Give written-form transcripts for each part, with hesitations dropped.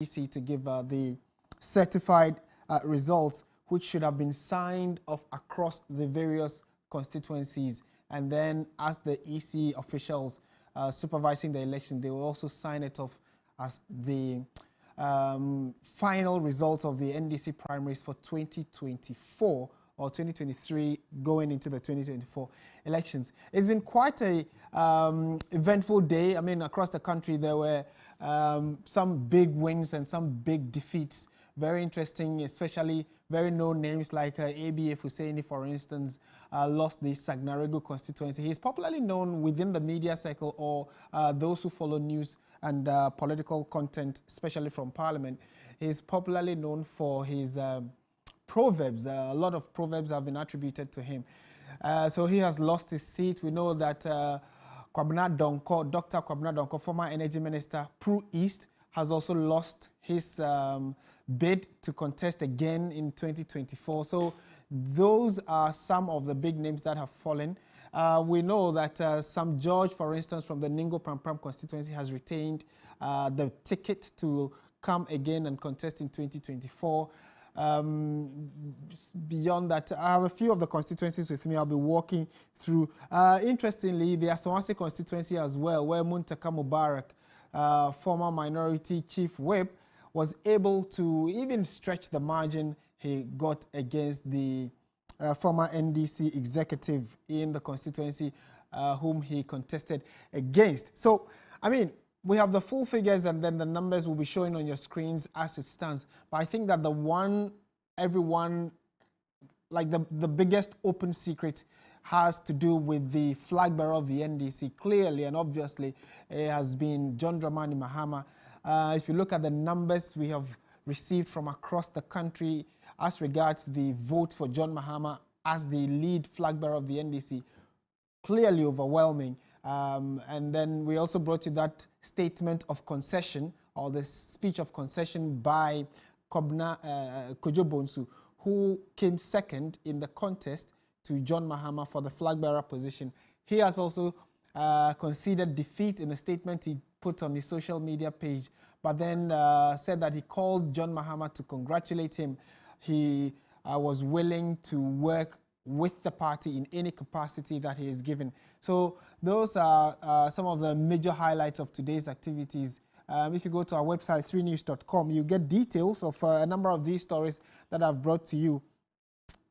NDC to give the certified results, which should have been signed off across the various constituencies. And then as the EC officials supervising the election, they will also sign it off as the final results of the NDC primaries for 2024 or 2023 going into the 2024 elections. It's been quite a eventful day. I mean, across the country, there were some big wins and some big defeats. Very interesting, especially very known names like ABA Husseini, for instance, lost the Sagnarego constituency. He's popularly known within the media circle or those who follow news and political content, especially from Parliament. He's popularly known for his proverbs. A lot of proverbs have been attributed to him. So he has lost his seat. We know that Kwabena Donko, Dr. Kwabena Donko, former energy minister, Pro East, has also lost his bid to contest again in 2024. So those are some of the big names that have fallen. We know that Sam George, for instance, from the Ningo Pram constituency, has retained the ticket to come again and contest in 2024. Beyond that, I have a few of the constituencies with me. I'll be walking through. Interestingly, the Asawase constituency as well, where Muntaka Mubarak, former minority chief whip, was able to even stretch the margin he got against the former NDC executive in the constituency whom he contested against. So, I mean, we have the full figures and then the numbers will be showing on your screens as it stands. But I think that the one everyone, like the biggest open secret has to do with the flag bearer of the NDC. Clearly and obviously, it has been John Dramani Mahama. If you look at the numbers we have received from across the country as regards the vote for John Mahama as the lead flag bearer of the NDC, clearly overwhelming. And then we also brought you that statement of concession or the speech of concession by Kojo Bonsu, who came second in the contest to John Mahama for the flag bearer position. He has also conceded defeat in a statement he put on his social media page, but then said that he called John Mahama to congratulate him. He was willing to work with the party in any capacity that he is given. So those are some of the major highlights of today's activities. If you go to our website, 3news.com, you get details of a number of these stories that I've brought to you.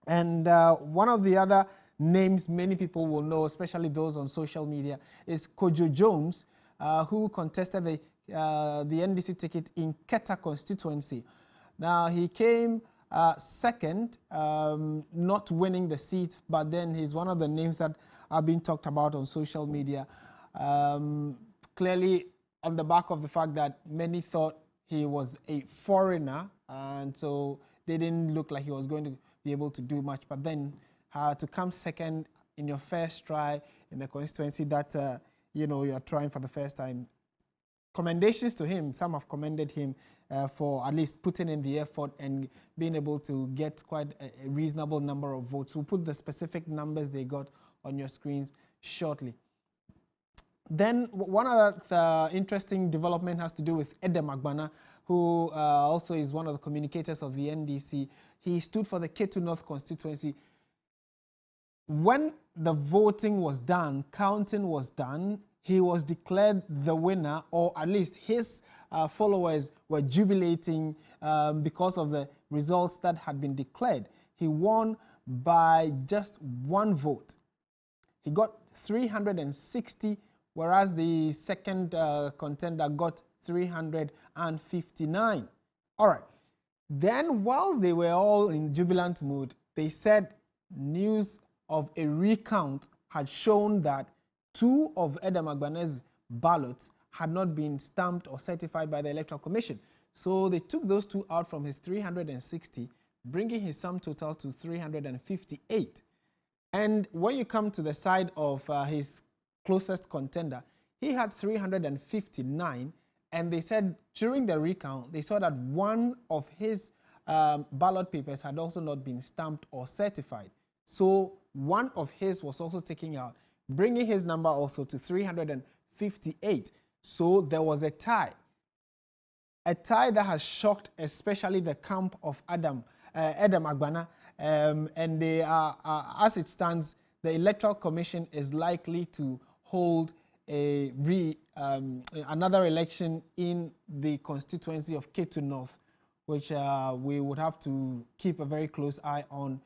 And one of the other names many people will know, especially those on social media, is Kojo Jones, who contested the NDC ticket in Keta constituency. Now, he came second, not winning the seat, but then he's one of the names that are being talked about on social media. Clearly, on the back of the fact that many thought he was a foreigner, and so they didn't look like he was going to be able to do much. But then to come second in your first try in a constituency that you know, you're trying for the first time, commendations to him. Some have commended him for at least putting in the effort and being able to get quite a reasonable number of votes. We'll put the specific numbers they got on your screens shortly. Then one other interesting development has to do with Edem Agbana, who also is one of the communicators of the NDC. He stood for the Ketu North constituency. When the voting was done, counting was done, he was declared the winner, or at least his followers were jubilating because of the results that had been declared. He won by just one vote. He got 360, whereas the second contender got 359. All right. Then, whilst they were all in jubilant mood, they said news of a recount had shown that 2 of Edem Agbana's ballots had not been stamped or certified by the Electoral Commission. So they took those 2 out from his 360, bringing his sum total to 358. And when you come to the side of his closest contender, he had 359, and they said during the recount, they saw that one of his ballot papers had also not been stamped or certified. So one of his was also taken out, bringing his number also to 358. So there was a tie. a tie that has shocked especially the camp of Edem Agbana, and they are, as it stands, the Electoral Commission is likely to hold another election in the constituency of Ketu North, which we would have to keep a very close eye on,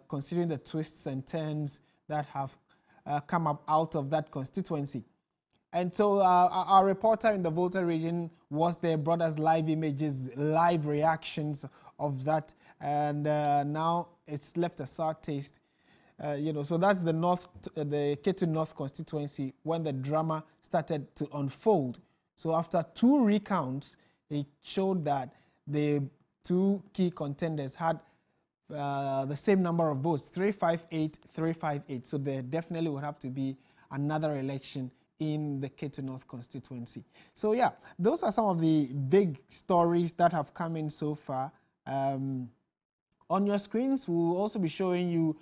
considering the twists and turns that have come up out of that constituency. And so our reporter in the Volta region was there, brought us live images, live reactions of that, and now it's left a sour taste. So that's the Ketu North constituency when the drama started to unfold. So after 2 recounts, it showed that the 2 key contenders had the same number of votes, 358, 358. So there definitely would have to be another election in the Ketu North constituency. So yeah, those are some of the big stories that have come in so far. On your screens, we'll also be showing you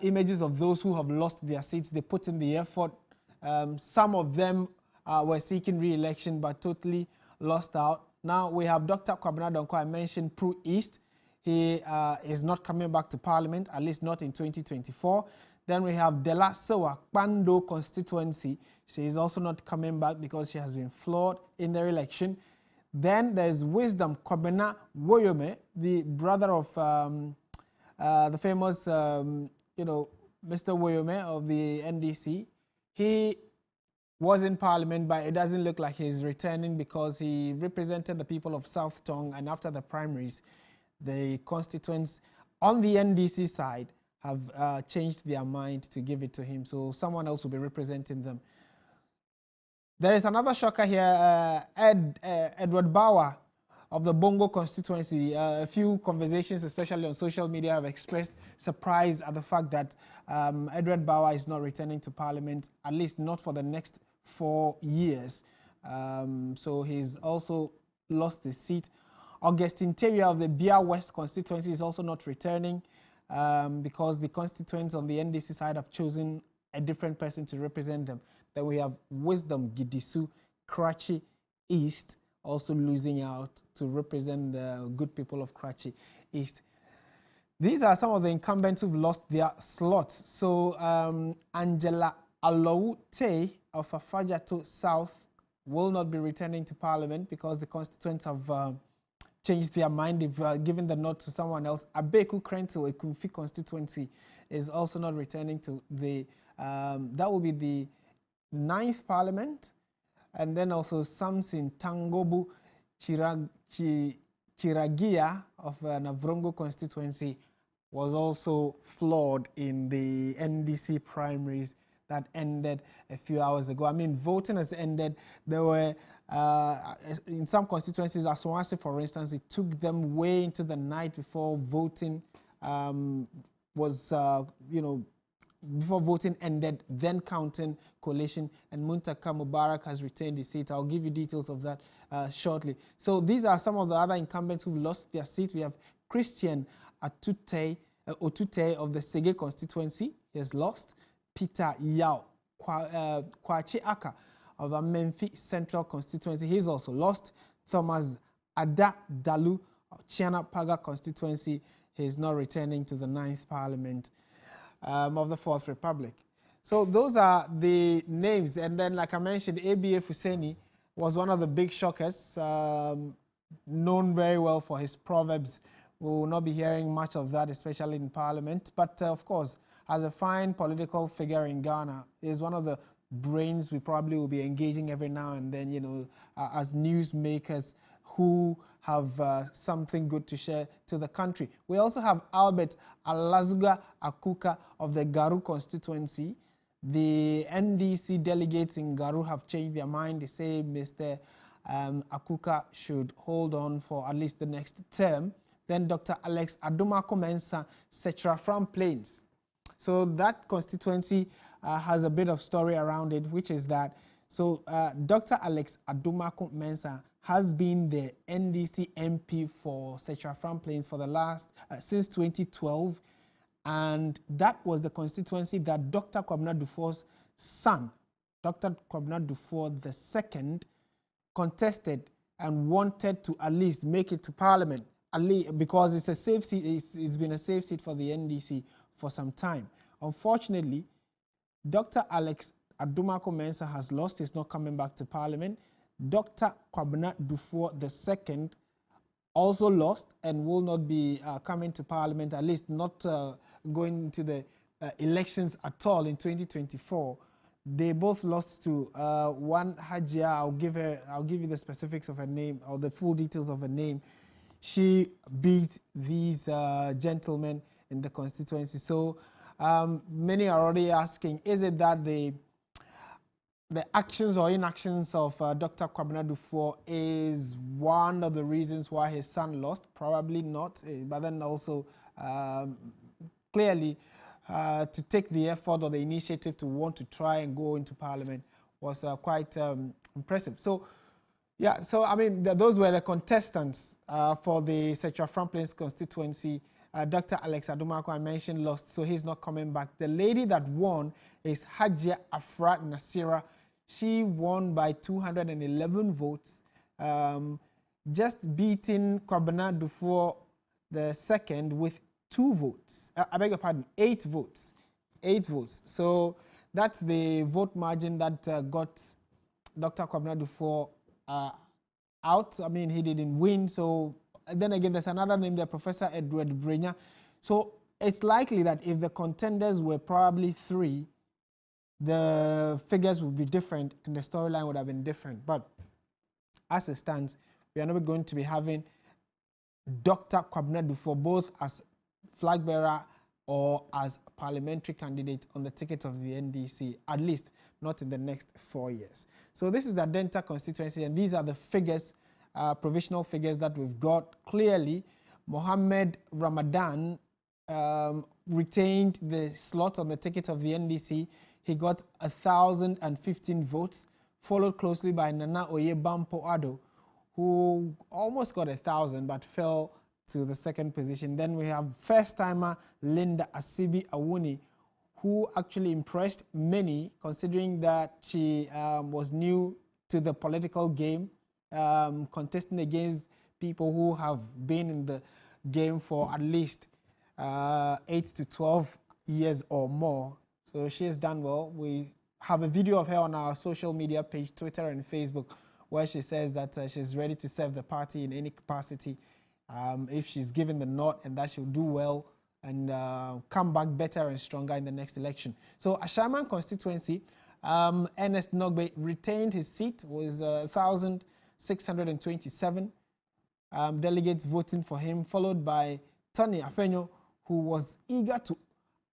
images of those who have lost their seats. They put in the effort. Some of them were seeking re-election but totally lost out. Now we have Dr. Kwabena Donkor. I mentioned Pro East. He is not coming back to Parliament, at least not in 2024. Then we have Dela Sewa Kpando constituency. She is also not coming back because she has been flawed in their election. Then there's Wisdom Kwabena Woyome, the brother of the famous, Mr. Woyome of the NDC. He was in Parliament, but it doesn't look like he's returning because he represented the people of South Tongue, and after the primaries, the constituents on the NDC side have changed their mind to give it to him. So someone else will be representing them. There is another shocker here, Edward Bauer of the Bongo constituency. A few conversations, especially on social media, have expressed surprise at the fact that Edward Bauer is not returning to Parliament, at least not for the next 4 years. So he's also lost his seat. Augustine Teria of the Bia West constituency is also not returning because the constituents on the NDC side have chosen a different person to represent them. Then we have Wisdom Gidisu, Karachi East, also losing out to represent the good people of Karachi East. These are some of the incumbents who've lost their slots. So Angela Aloute of Afajato South will not be returning to Parliament because the constituents have changed their mind. They've given the nod to someone else. Abeku Krentil, Ekumfi constituency, is also not returning to the, that will be the 9th Parliament. And then also Samson Tangobu Chiragia of Navrongo constituency was also flawed in the NDC primaries that ended a few hours ago. I mean, voting has ended. There were, in some constituencies, Aswasi, for instance, it took them way into the night before voting was, before voting ended, then counting coalition, and Muntaka Mubarak has retained his seat. I'll give you details of that shortly. So these are some of the other incumbents who've lost their seat. We have Christian Otute of the Sege constituency. He has lost. Peter Yao Kwachi Aka of the Memphis Central constituency. He's also lost. Thomas Ada Dalu of Chiana Paga constituency. He's not returning to the 9th Parliament of the 4th Republic. So those are the names. And then, like I mentioned, ABA Fuseni was one of the big shockers, known very well for his proverbs. We will not be hearing much of that, especially in Parliament. But of course, as a fine political figure in Ghana, is one of the brains we probably will be engaging every now and then, as newsmakers who have something good to share to the country. We also have Albert Alazuga Akuka of the Garu constituency. The NDC delegates in Garu have changed their mind. They say Mr. Akuka should hold on for at least the next term. Then Dr. Alex Adumako Mensah, Setrafram Plains. So that constituency has a bit of story around it, which is that, Dr. Alex Adumako Mensah has been the NDC MP for Setrafram Plains for the last, since 2012. And that was the constituency that Dr. Kwabena Dufour's son, Dr. Kwabena Dufour II, contested and wanted to at least make it to Parliament, at least because it's a safe seat. It's been a safe seat for the NDC for some time. Unfortunately, Dr. Alex Adumaco-Mensah has lost. He's not coming back to Parliament. Dr. Kwabena Dufour II also lost and will not be coming to Parliament, at least not going to the elections at all in 2024. They both lost to one Hajia. I'll give you the specifics of her name or the full details of her name. She beat these gentlemen in the constituency. So many are already asking, is it that the actions or inactions of Dr. Kwabena Dufour is one of the reasons why his son lost? Probably not, but then also clearly to take the effort or the initiative to want to try and go into Parliament was quite impressive. So, yeah, so I mean, those were the contestants for the Central Franklins constituency. Dr. Alex Adumaco, I mentioned, lost, so he's not coming back. The lady that won is Hajia Afra Nasira. She won by 211 votes, just beating Kwabena Dufour II with 2 votes. I beg your pardon, 8 votes. 8 votes. So that's the vote margin that got Dr. Kwabena Dufour out. I mean, he didn't win. So then again, there's another name there, Professor Edward Brenya. So it's likely that if the contenders were probably 3, the figures would be different and the storyline would have been different. But as it stands, we are not going to be having Dr. Kwabena Dufour both as flag bearer or as parliamentary candidate on the ticket of the NDC, at least not in the next 4 years. So this is the Adenta constituency, and these are the figures, provisional figures that we've got. Clearly, Mohammed Ramadan retained the slot on the ticket of the NDC. He got 1,015 votes, followed closely by Nana Oye Bampo Ado, who almost got 1,000 but fell to the second position. Then we have first-timer Linda Asibi Awuni, who actually impressed many, considering that she was new to the political game, contesting against people who have been in the game for at least 8 to 12 years or more. So she has done well. We have a video of her on our social media page, Twitter and Facebook, where she says that she's ready to serve the party in any capacity if she's given the nod, and that she'll do well and come back better and stronger in the next election. So Ashaiman constituency, Ernest Nogbe retained his seat, was 1,627 delegates voting for him, followed by Tony Afenyo, who was eager to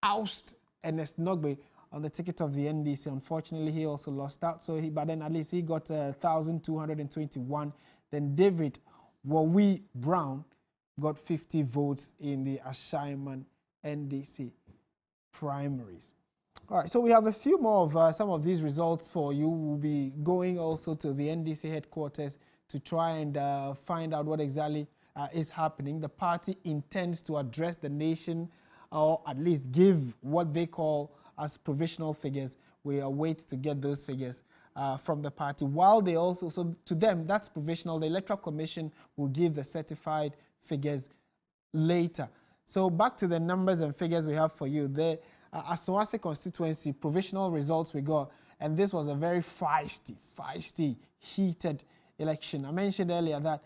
oust Ernest Nogbe on the ticket of the NDC. Unfortunately, he also lost out, so but then at least he got 1,221. Then David Wawi Brown got 50 votes in the Ashaiman NDC primaries. All right, so we have a few more of some of these results for you. We'll be going also to the NDC headquarters to try and find out what exactly is happening. The party intends to address the nation, or at least give what they call as provisional figures. We await to get those figures from the party. While they also, so to them, that's provisional. The Electoral Commission will give the certified figures later. So back to the numbers and figures we have for you. The Asawase constituency provisional results we got, and this was a very feisty, heated election. I mentioned earlier that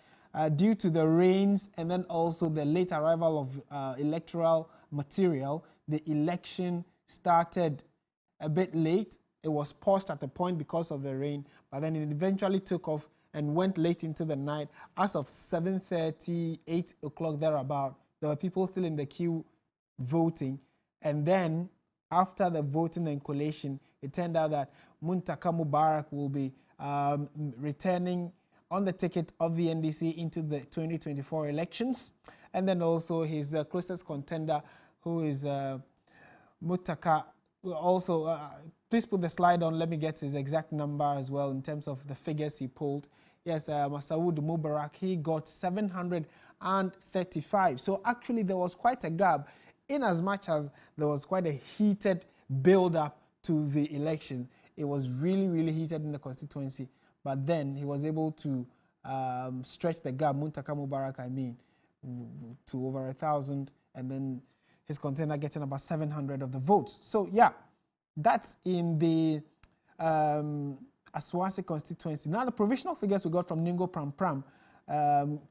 due to the rains and then also the late arrival of electoral material, the election started a bit late. It was paused at a point because of the rain, but then it eventually took off and went late into the night. As of 7:30, 8 o'clock thereabout, there were people still in the queue voting. And then after the voting and collation, it turned out that Muntaka Mubarak will be returning on the ticket of the NDC into the 2024 elections. And then also his closest contender, who is Mutaka, also, please put the slide on. Let me get his exact number as well in terms of the figures he pulled. Yes, Masawood Mubarak, he got 735. So actually there was quite a gap, in as much as there was quite a heated build-up to the election. It was really, really heated in the constituency. But then he was able to stretch the gap, Muntaka Mubarak, I mean, to over 1,000, and then his contender getting about 700 of the votes. So yeah, that's in the Aswase constituency. Now the provisional figures we got from Ningo Pram,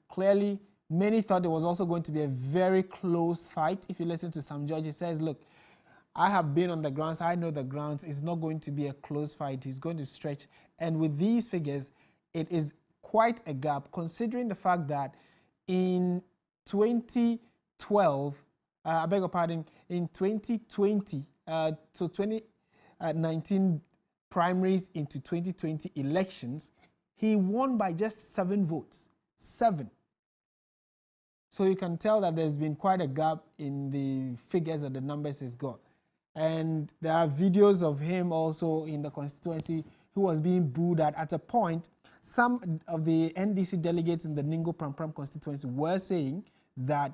clearly many thought it was also going to be a very close fight. If you listen to Sam George, he says, look, I have been on the grounds, I know the grounds, it's not going to be a close fight, he's going to stretch. And with these figures, it is quite a gap, considering the fact that in 2012, I beg your pardon, in 2020, so 2019 primaries into 2020 elections, he won by just 7 votes. 7. So you can tell that there's been quite a gap in the figures or the numbers he's got. And there are videos of him also in the constituency who was being booed at a point. Some of the NDC delegates in the Ningo Pram constituency were saying that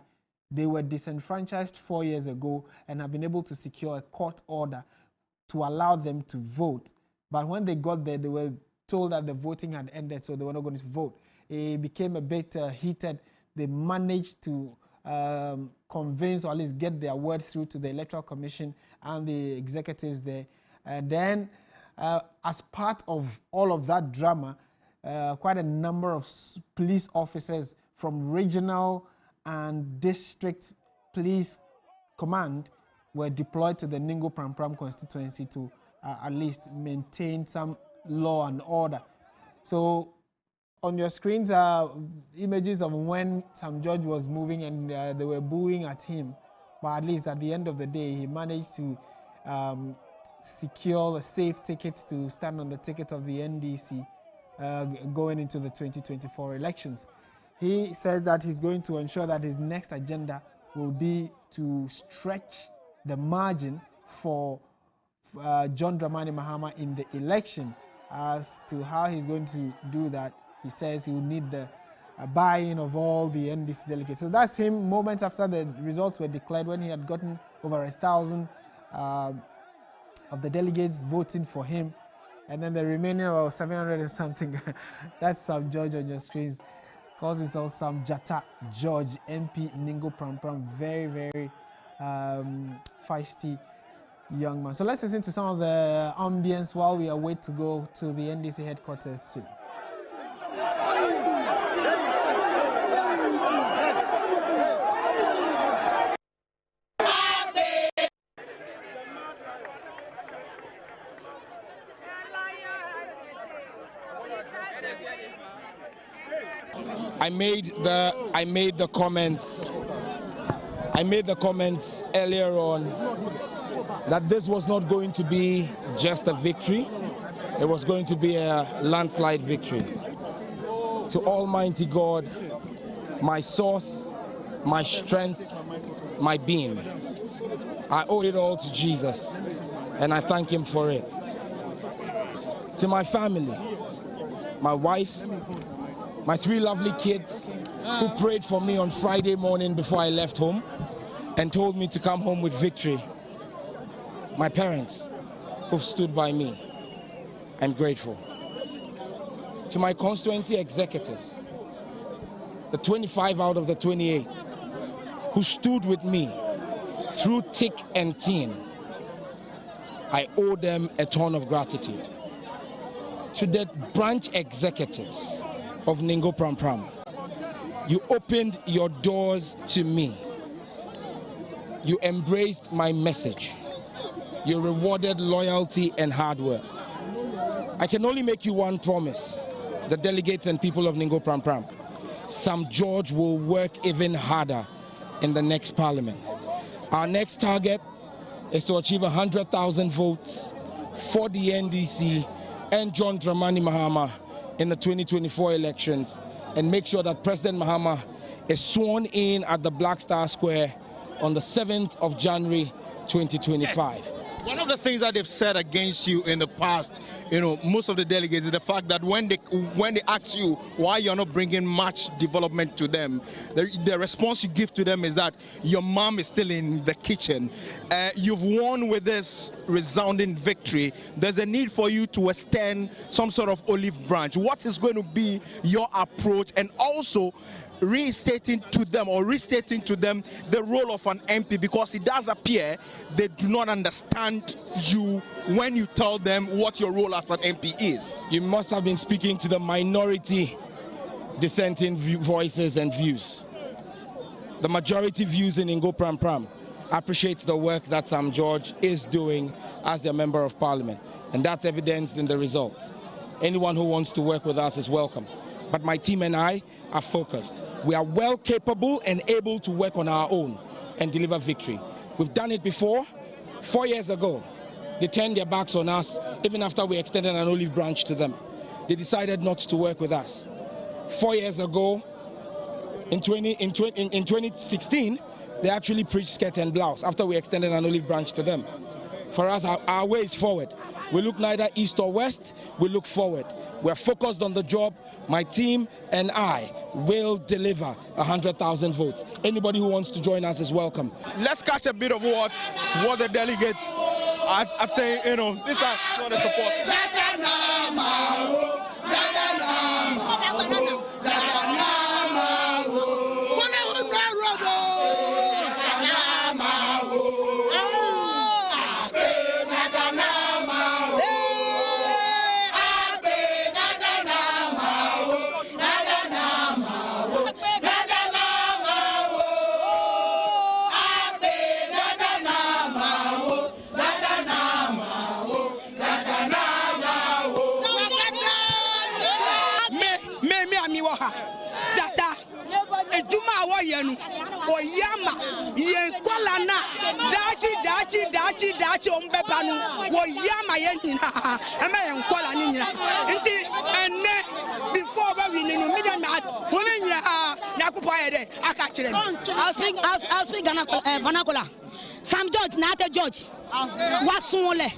they were disenfranchised 4 years ago and have been able to secure a court order to allow them to vote. But when they got there, they were told that the voting had ended, so they were not going to vote. It became a bit heated. They managed to convince or at least get their word through to the Electoral Commission and the executives there. And then, as part of all of that drama, quite a number of police officers from regional and district police command were deployed to the Ningo Pram constituency to at least maintain some law and order. So on your screens are images of when Sam George was moving and they were booing at him. But at least at the end of the day, he managed to secure a safe ticket to stand on the ticket of the NDC going into the 2024 elections. He says that he's going to ensure that his next agenda will be to stretch the margin for John Dramani Mahama in the election. As to how he's going to do that, he says he will need the buy-in of all the NDC delegates. So that's him moments after the results were declared, when he had gotten over 1,000 of the delegates voting for him. And then the remaining about 700 and something, that's Sam George on your screens. Calls himself Sam Jata George, MP Ningo Pram. Very, very feisty young man. So let's listen to some of the ambience while we await to go to the NDC headquarters soon. I made the comments earlier on that this was not going to be just a victory, it was going to be a landslide victory. To Almighty God, my source, my strength, my being, I owe it all to Jesus, and I thank him for it. To my family, my wife, my 3 lovely kids who prayed for me on Friday morning before I left home and told me to come home with victory. My parents who stood by me, I'm grateful. To my constituency executives, the 25 out of the 28 who stood with me through thick and thin, I owe them a ton of gratitude. To the branch executives of Ningo Pram, you opened your doors to me. You embraced my message. You rewarded loyalty and hard work. I can only make you one promise, the delegates and people of Ningo Pram. Sam George will work even harder in the next parliament. Our next target is to achieve 100,000 votes for the NDC and John Dramani Mahama in the 2024 elections, and make sure that President Mahama is sworn in at the Black Star Square on the 7th of January 2025. One of the things that they've said against you in the past, you know, most of the delegates, is the fact that when they ask you why you're not bringing much development to them, the response you give to them is that your mom is still in the kitchen. You've won with this resounding victory. There's a need for you to extend some sort of olive branch. What is going to be your approach, and also restating to them the role of an MP, because it does appear they do not understand you when you tell them what your role as an MP is. You must have been speaking to the minority dissenting voices and views. The majority views in Ngo Pram Pram appreciates the work that Sam George is doing as their Member of Parliament, and that's evidenced in the results. Anyone who wants to work with us is welcome. But my team and I are focused. We are well capable and able to work on our own and deliver victory. We've done it before. 4 years ago, they turned their backs on us even after we extended an olive branch to them. They decided not to work with us. 4 years ago, in 2016, they actually preached skirt and blouse after we extended an olive branch to them. For us, our way is forward. We look neither east or west, we look forward. We're focused on the job. My team and I will deliver 100,000 votes. Anybody who wants to join us is welcome. Let's catch a bit of what the delegates are saying, you know, these are some of the support. Oyama yenkolana dachi ombebanu oyama yenina ema yenkola ni nyina nti enne before ba win no media mad women nyina yakupo ayede aka kire me I'll speak vernacular. Sam George na ate George wasunle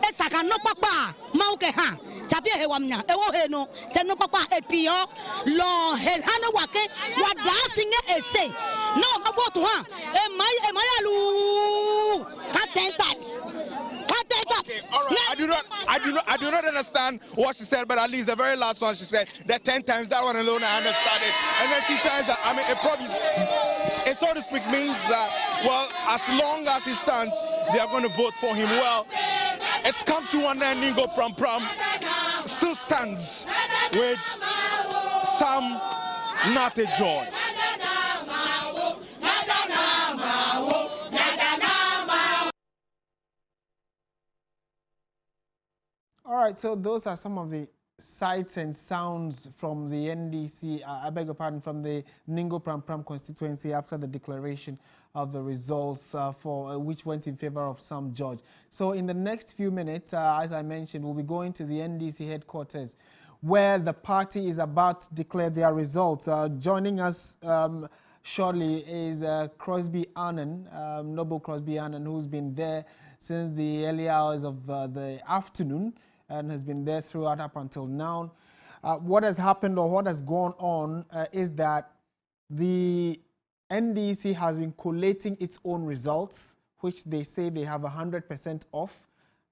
esaka no papa mauke ha chapia he wamnya ewo he no se no papa epio lo he hano wake wada singe ese no maboto ha e mayalu ka 10 times. Okay, all right. I do not understand what she said, but at least the very last one she said, that 10 times, that one alone I understand it. And then she says that, I mean, it so to speak means that, well, as long as he stands, they are going to vote for him. Well, it's come to an end. Ngo Pram Pram still stands with Sam Nate George. All right, so those are some of the sights and sounds from the NDC, I beg your pardon, from the Ngo Pram Pram constituency after the declaration of the results for which went in favor of Sam George. So in the next few minutes, as I mentioned, we'll be going to the NDC headquarters where the party is about to declare their results. Joining us shortly is Crosby Annan, Noble Crosby Annan, who's been there since the early hours of the afternoon and has been there throughout up until now. What has happened or what has gone on is that the NDC has been collating its own results, which they say they have 100% of.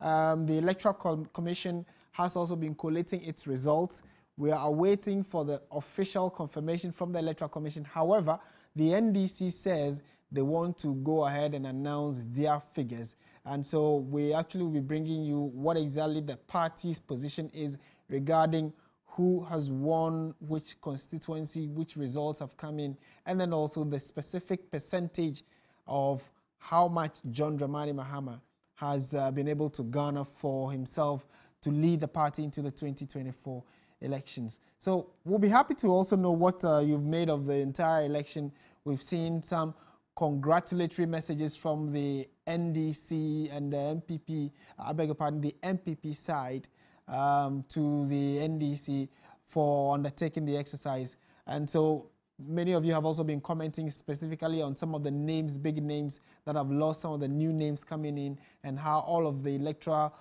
The Electoral Commission has also been collating its results. We are awaiting for the official confirmation from the Electoral Commission. However, the NDC says they want to go ahead and announce their figures. And so we actually will be bringing you what exactly the party's position is regarding who has won which constituency, which results have come in, and then also the specific percentage of how much John Dramani Mahama has been able to garner for himself to lead the party into the 2024 elections. So we'll be happy to also know what you've made of the entire election. We've seen some congratulatory messages from the NDC and the MPP, I beg your pardon, the MPP side to the NDC for undertaking the exercise. And so many of you have also been commenting specifically on some of the names, big names that have lost, some of the new names coming in, and how all of the electoral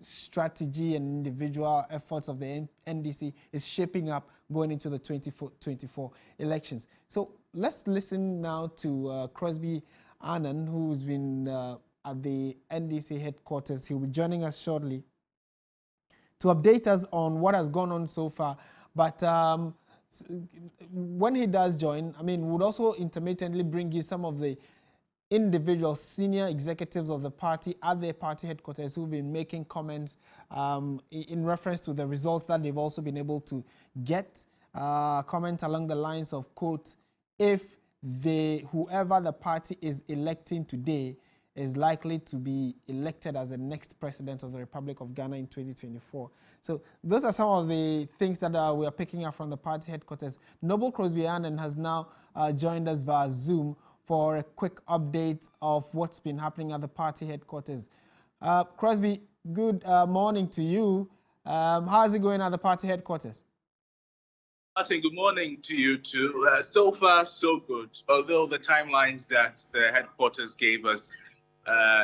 strategy and individual efforts of the NDC is shaping up going into the 2024 elections. So let's listen now to Crosby Annan, who's been at the NDC headquarters. He'll be joining us shortly to update us on what has gone on so far. But when he does join, I mean, would also intermittently bring you some of the individual senior executives of the party at their party headquarters who've been making comments in reference to the results that they've also been able to get. Comment along the lines of, quote, if whoever the party is electing today is likely to be elected as the next president of the Republic of Ghana in 2024. So those are some of the things that we are picking up from the party headquarters. Noble Crosby Annan has now joined us via Zoom for a quick update of what's been happening at the party headquarters. Crosby, good morning to you. How is it going at the party headquarters? Martin, good morning to you too. So far, so good. Although the timelines that the headquarters gave us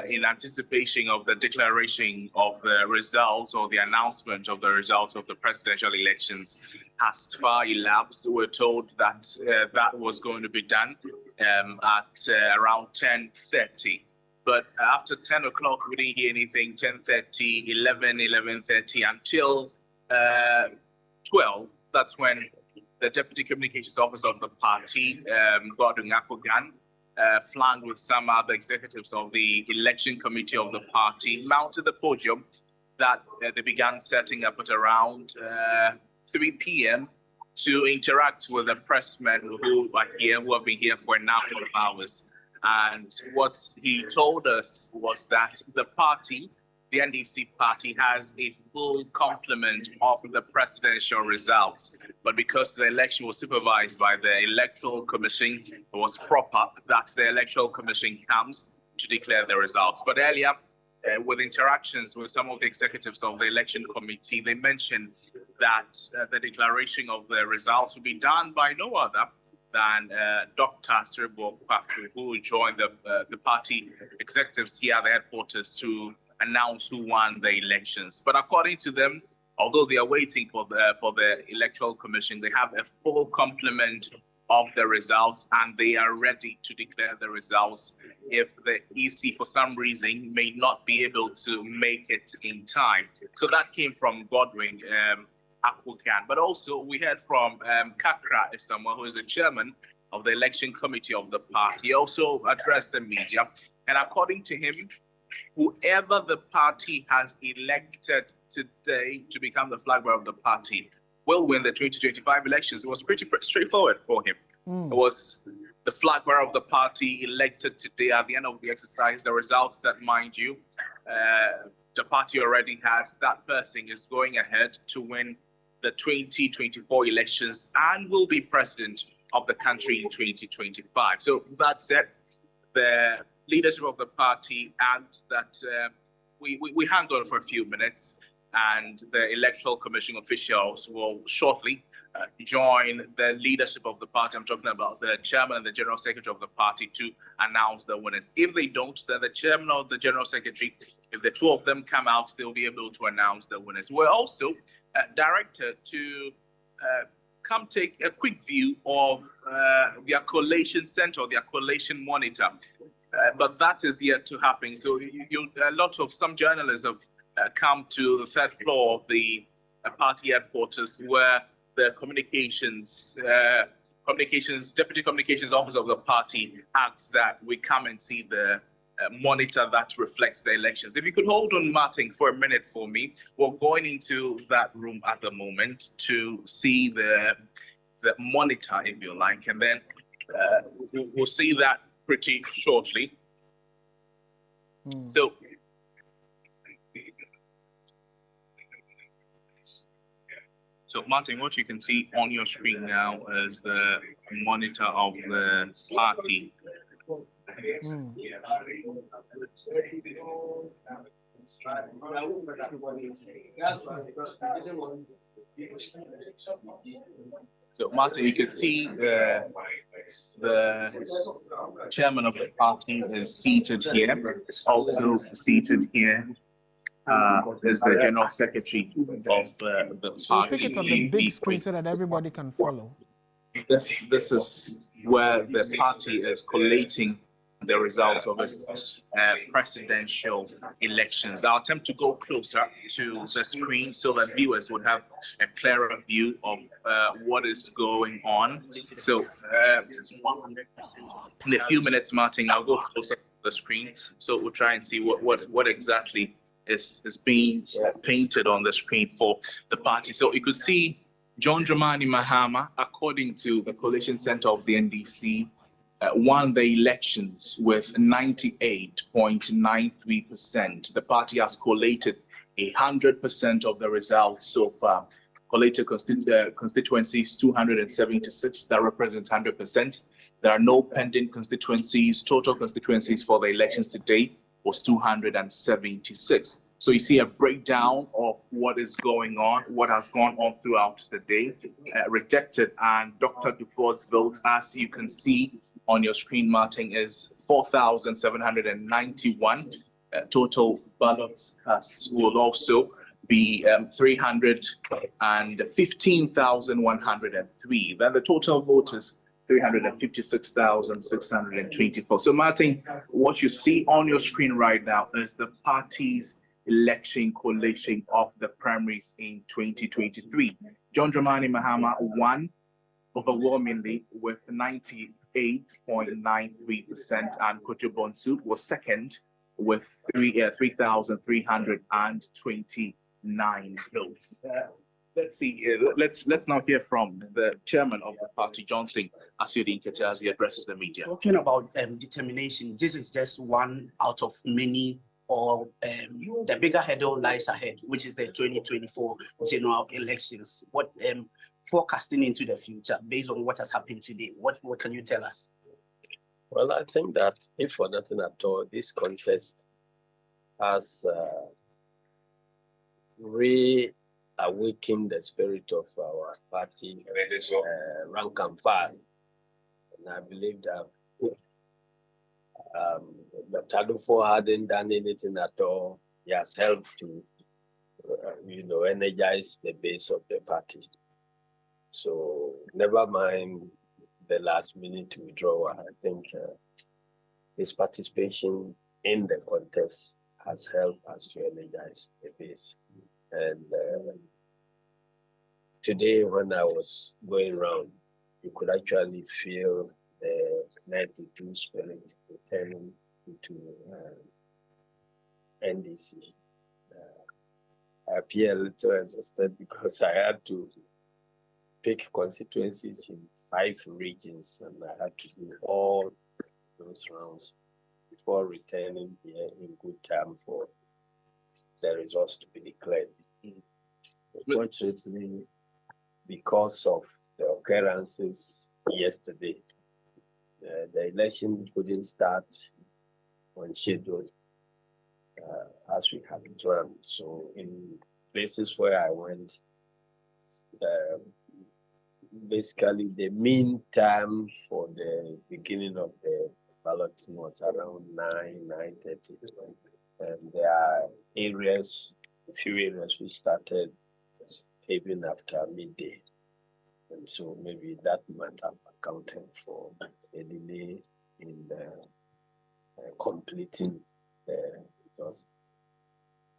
in anticipation of the declaration of the results or the announcement of the results of the presidential elections has far elapsed. We're told that that was going to be done at around 10:30. But after 10 o'clock, we didn't hear anything. 10:30, 11, 11:30 until 12. That's when the Deputy Communications Officer of the party, Godwin Akpogan, flanked with some other executives of the election committee of the party, mounted the podium that they began setting up at around 3 p.m. to interact with the pressmen who are here, who have been here for a number of hours. And what he told us was that the party, the NDC party, has a full complement of the presidential results. But because the election was supervised by the Electoral Commission, it was proper that the Electoral Commission comes to declare the results. But earlier, with interactions with some of the executives of the election committee, they mentioned that the declaration of the results will be done by no other than Dr. Sribo Kwaku, who joined the party executives here at the headquarters to announce who won the elections. But according to them, although they are waiting for the Electoral Commission, they have a full complement of the results and they are ready to declare the results if the EC for some reason may not be able to make it in time. So that came from Godwin Akpogan. But also we heard from Kakra Isamoah, who is the chairman of the election committee of the party. He also addressed the media, and according to him, whoever the party has elected today to become the flag bearer of the party will win the 2025 elections. It was pretty straightforward for him. It was the flag bearer of the party elected today. At the end of the exercise, the results that, mind you, the party already has, that person is going ahead to win the 2024 elections and will be president of the country in 2025. So that said, the leadership of the party asks that we hang on for a few minutes, and the Electoral Commission officials will shortly join the leadership of the party. I'm talking about the chairman and the general secretary of the party to announce the winners. If they don't, then the chairman or the general secretary, if the two of them come out, they'll be able to announce the winners. We're also directed to come take a quick view of their collation center, their collation monitor. But that is yet to happen. So some journalists have come to the third floor of the party headquarters, where the deputy communications officer of the party asks that we come and see the monitor that reflects the elections. If you could hold on, Martin, for a minute for me. We're going into that room at the moment to see the monitor, if you like, and then we'll see that pretty shortly. So Martin, what you can see on your screen now is the monitor of the party. So, Martin, you can see the chairman of the party is seated here. Also seated here is the general secretary of the party. Pick it on the big screen so that everybody can follow. This is where the party is collating the results of its presidential elections. I'll attempt to go closer to the screen so that viewers would have a clearer view of what is going on. So in a few minutes, Martin, I'll go closer to the screen so we'll try and see what exactly is being painted on the screen for the party. So you could see John Dramani Mahama, according to the Coalition Center of the NDC, won the elections with 98.93%. The party has collated 100% of the results so far. Collated constituencies 276, that represents 100%. There are no pending constituencies. Total constituencies for the elections today was 276. So you see a breakdown of what is going on, what has gone on throughout the day. Rejected and Dr. Dufour's vote, as you can see on your screen, Martin, is 4,791. Total ballots cast will also be 315,103. Then the total vote is 356,624. So, Martin, what you see on your screen right now is the party's election collation of the primaries in 2023. John Dramani Mahama won overwhelmingly with 98.93%, and Kojo Bonsu was second with 3,329 votes. Let's see. Let's now hear from the chairman of the party, Johnson Asiedu Nkete, as he addresses the media. Talking about determination, this is just one out of many. Or the bigger hurdle lies ahead, which is the 2024 general elections. What forecasting into the future based on what has happened today? What can you tell us? Well, I think that if for nothing at all, this contest has reawakened the spirit of our party, rank and file, and I believe that. But Dufour hadn't done anything at all. He has helped to, energize the base of the party. So never mind the last minute withdrawal. I think his participation in the contest has helped us to energize the base. And today, when I was going around, you could actually feel the 92 spirit returning into NDC. I appear a little exhausted because I had to pick constituencies in 5 regions, and I had to do all those rounds before returning here in good time for the results to be declared. Unfortunately, because of the occurrences yesterday, the election couldn't start on schedule as we had planned. So in places where I went, basically the mean time for the beginning of the balloting was around 9:30. And there are areas, a few areas we started even after midday. And so maybe that might have accounted for a delay in completing the results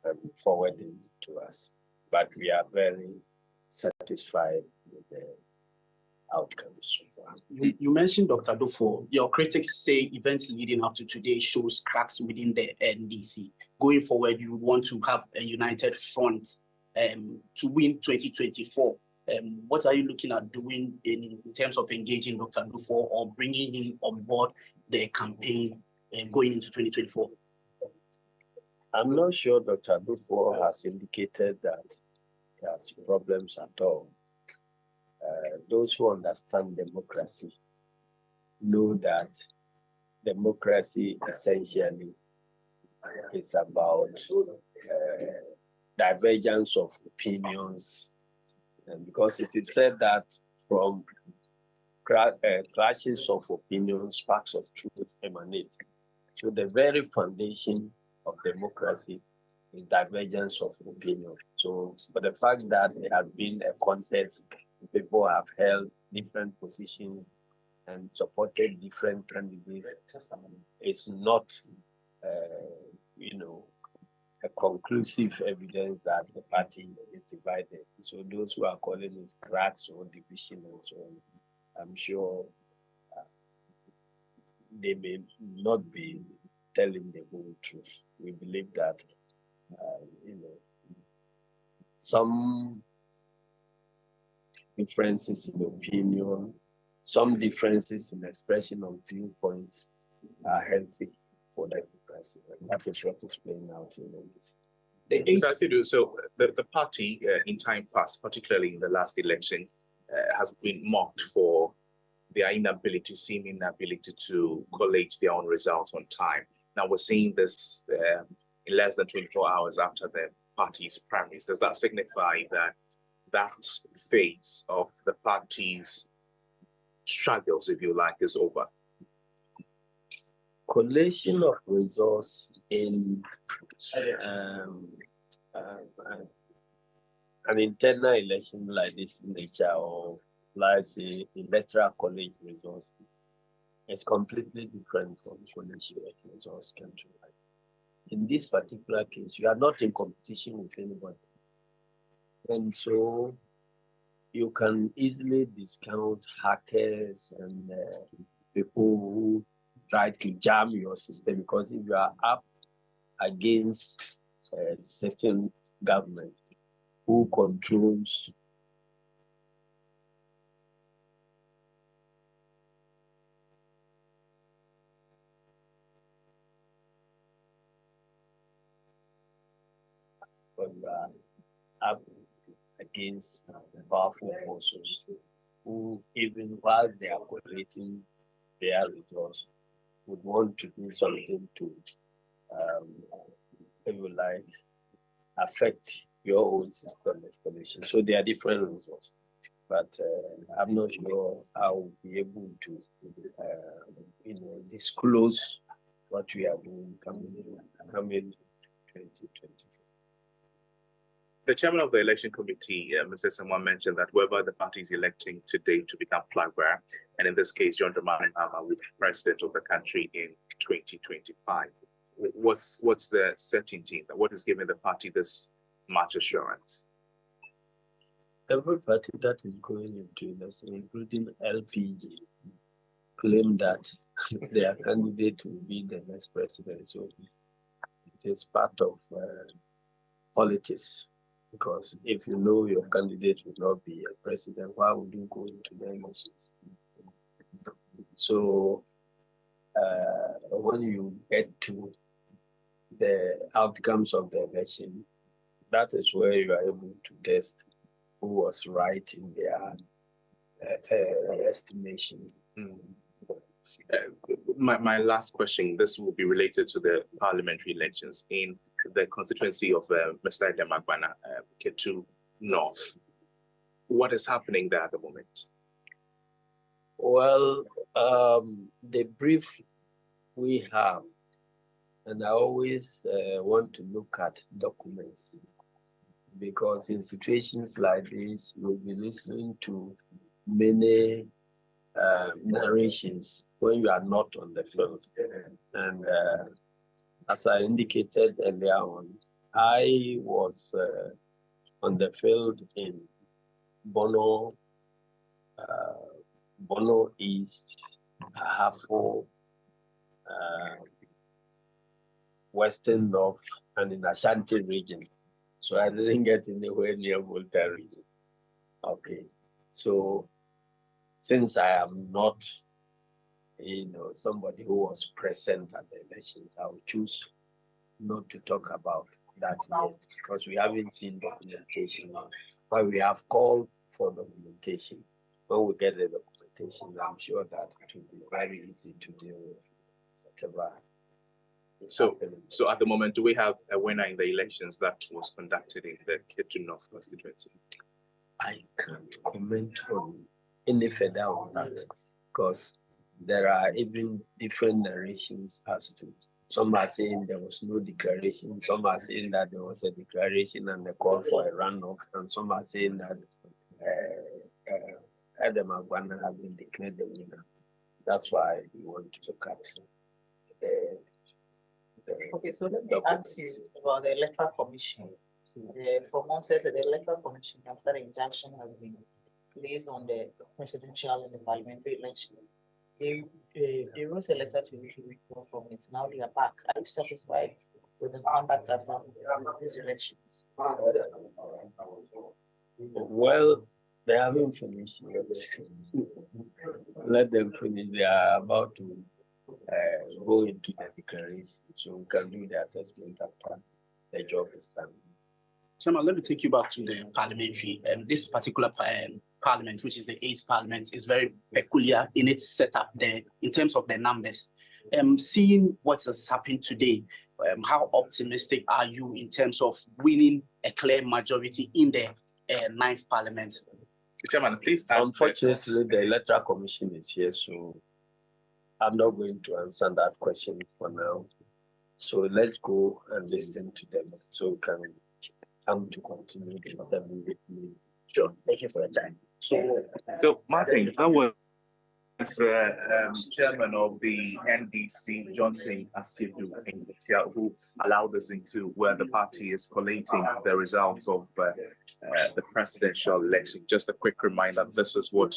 and forwarding to us. But we are very satisfied with the outcomes so far. You mentioned Dr. Dufour. Your critics say events leading up to today shows cracks within the NDC. Going forward, you want to have a united front to win 2024. What are you looking at doing in terms of engaging Dr. Dufour or bringing him on board the campaign going into 2024? I'm not sure Dr. Dufour has indicated that he has problems at all. Those who understand democracy know that democracy essentially is about divergence of opinions. And because it is said that from clashes of opinion, sparks of truth emanate. So the very foundation of democracy is divergence of opinion. So for the fact that there has been a contest, people have held different positions and supported different candidates, it's not, a conclusive evidence that the party is divided. So those who are calling it cracks or division and so on, I'm sure they may not be telling the whole truth. We believe that, some differences in opinion, some differences in expression of viewpoints are healthy for democracy. That is what is playing out in NDC. So the party in time past, particularly in the last election, has been mocked for their seeming inability to collate their own results on time. Now we're seeing this in less than 24 hours after the party's primaries. Does that signify that phase of the party's struggles, if you like, is over? Collation of results in an internal election like this nature, or let's say electoral college results, is completely different from college results countrywide. In this particular case, you are not in competition with anybody. And so you can easily discount hackers and people who try to jam your system, because if you are up against a certain government who controls up against powerful forces who, even while they are collating their results, would want to do something to, if you like, affect your own system of collation. So there are different results, but I'm not sure how we'll be able to, disclose what we are doing coming 2024. The chairman of the election committee, Mr. Someone, mentioned that whoever the party is electing today to become flag bearer, and in this case, John Dramani Mahama, will be president of the country in 2025. What's the certainty? What is giving the party this much assurance? Every party that is going into this, including LPG, claim that their candidate will be the next president. So it is part of politics. Because if you know your candidate will not be a president, why would you go into the elections? So when you get to the outcomes of the election, that is where you are able to test who was right in their estimation. My last question, this will be related to the parliamentary elections in the constituency of Mr. Demagbana, Ketu North. What is happening there at the moment? Well, the brief we have, and I always want to look at documents, because in situations like this, we'll be listening to many narrations when you are not on the field. And as I indicated earlier on, I was on the field in Bono East, Ahafo, Western North, and in Ashanti region. So I didn't get anywhere near Volta region. Okay, so since I am not, somebody who was present at the elections, I will choose not to talk about that yet, because we haven't seen documentation. But we have called for documentation. When we get the documentation, I'm sure that it will be very easy to deal with whatever. So at the moment, do we have a winner in the elections that was conducted in the Ketu North constituency? I can't comment on any further on that, because there are even different narrations as to. Some are saying there was no declaration. Some are saying that there was a declaration and a call for a runoff, and some are saying that Adam Agwana has been declared the winner. That's why we want to look at. Okay, so let me ask you about the Electoral Commission. For months, the Electoral Commission, after the injunction has been placed on the presidential and the parliamentary elections, they wrote a letter to withdraw from it. Now they are back. Are you satisfied with the conduct after these elections? Well, they haven't finished yet. Let them finish. They are about to go into the declaration, so we can do the assessment after the job is done. Chairman, let me take you back to the parliamentary. This particular parliament, which is the 8th parliament, is very peculiar in its setup there in terms of the numbers. Seeing what has happened today, how optimistic are you in terms of winning a clear majority in the 9th parliament? Chairman, please. Unfortunately, the Electoral Commission is here, so I'm not going to answer that question for now. So let's go and listen to them so we can come to continue the meeting. Sure. Thank you for your time. So Martin, that was chairman of the NDC, Johnson Asidu, who allowed us into where the party is collating the results of the presidential election. Just a quick reminder, this is what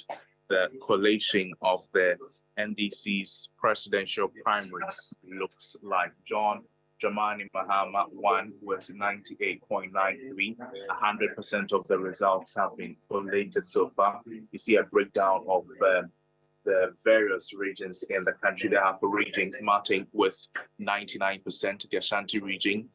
the collation of the NDC's presidential primaries looks like. John Dramani Mahama won with 98.93. 100% of the results have been collated so far. You see a breakdown of the various regions in the country. They have a region, Martin, with 99%, the Ashanti region,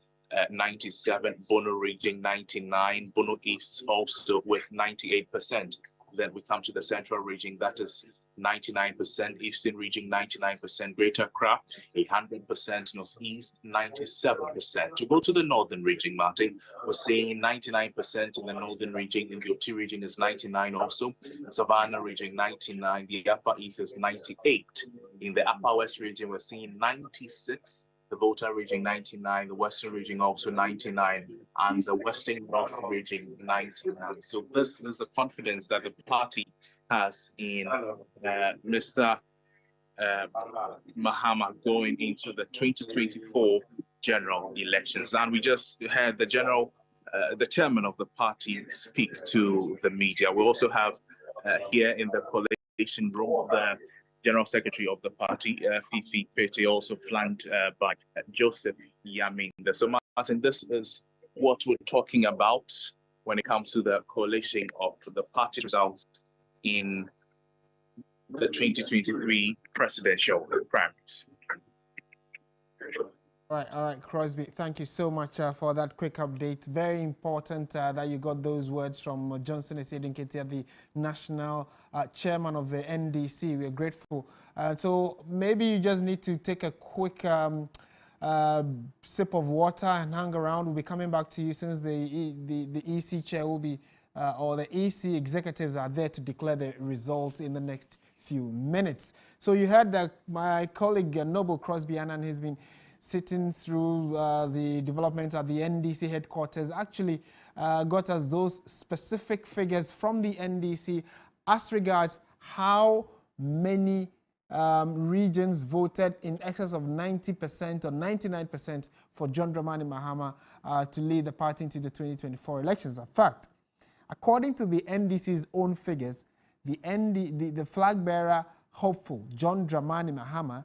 97, Bono region, 99, Bono East also with 98%. Then we come to the central region, that is 99%, Eastern region 99%, Greater Accra 100%, Northeast 97%. To go to the northern region, Martin, we're seeing 99% in the northern region. In the Oti region is 99 also. Savannah region 99. The Upper East is 98. In the Upper West region, we're seeing 96. The Volta region 99, the Western region also 99, and the Western North region 99. So this is the confidence that the party has in Mr. Mahama going into the 2024 general elections. And we just had the chairman of the party speak to the media. We also have here in the collation room the General Secretary of the party, Fifi Pete, also flanked by Joseph Yaminda. So Martin, this is what we're talking about when it comes to the coalition of the party results in the 2023 presidential primaries. All right, Crosby, thank you so much for that quick update. Very important that you got those words from Johnson Asidu, the national chairman of the NDC. We're grateful. So maybe you just need to take a quick sip of water and hang around. We'll be coming back to you since the EC chair will be, or the EC executives are there to declare the results in the next few minutes. So you heard that my colleague Noble Crosby Annan has been sitting through the developments at the NDC headquarters, actually got us those specific figures from the NDC as regards how many regions voted in excess of 90% or 99% for John Dramani Mahama to lead the party into the 2024 elections. In fact, according to the NDC's own figures, the flag bearer hopeful, John Dramani Mahama,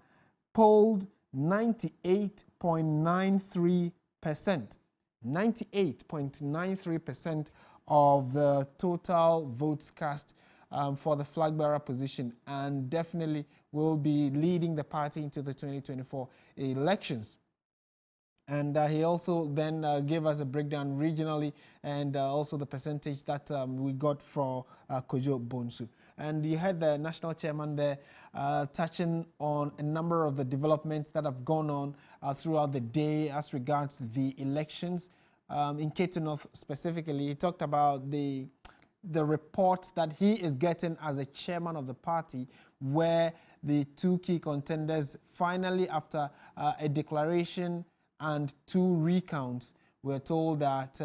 polled 98.93%. 98.93% of the total votes cast for the flag bearer position, and definitely will be leading the party into the 2024 elections. And he also then gave us a breakdown regionally and also the percentage that we got for Kojo Bonsu. And you had the national chairman there touching on a number of the developments that have gone on throughout the day as regards the elections. In Cato North specifically, he talked about the the reports that he is getting as a chairman of the party, where the two key contenders finally, after a declaration and 2 recounts, were told that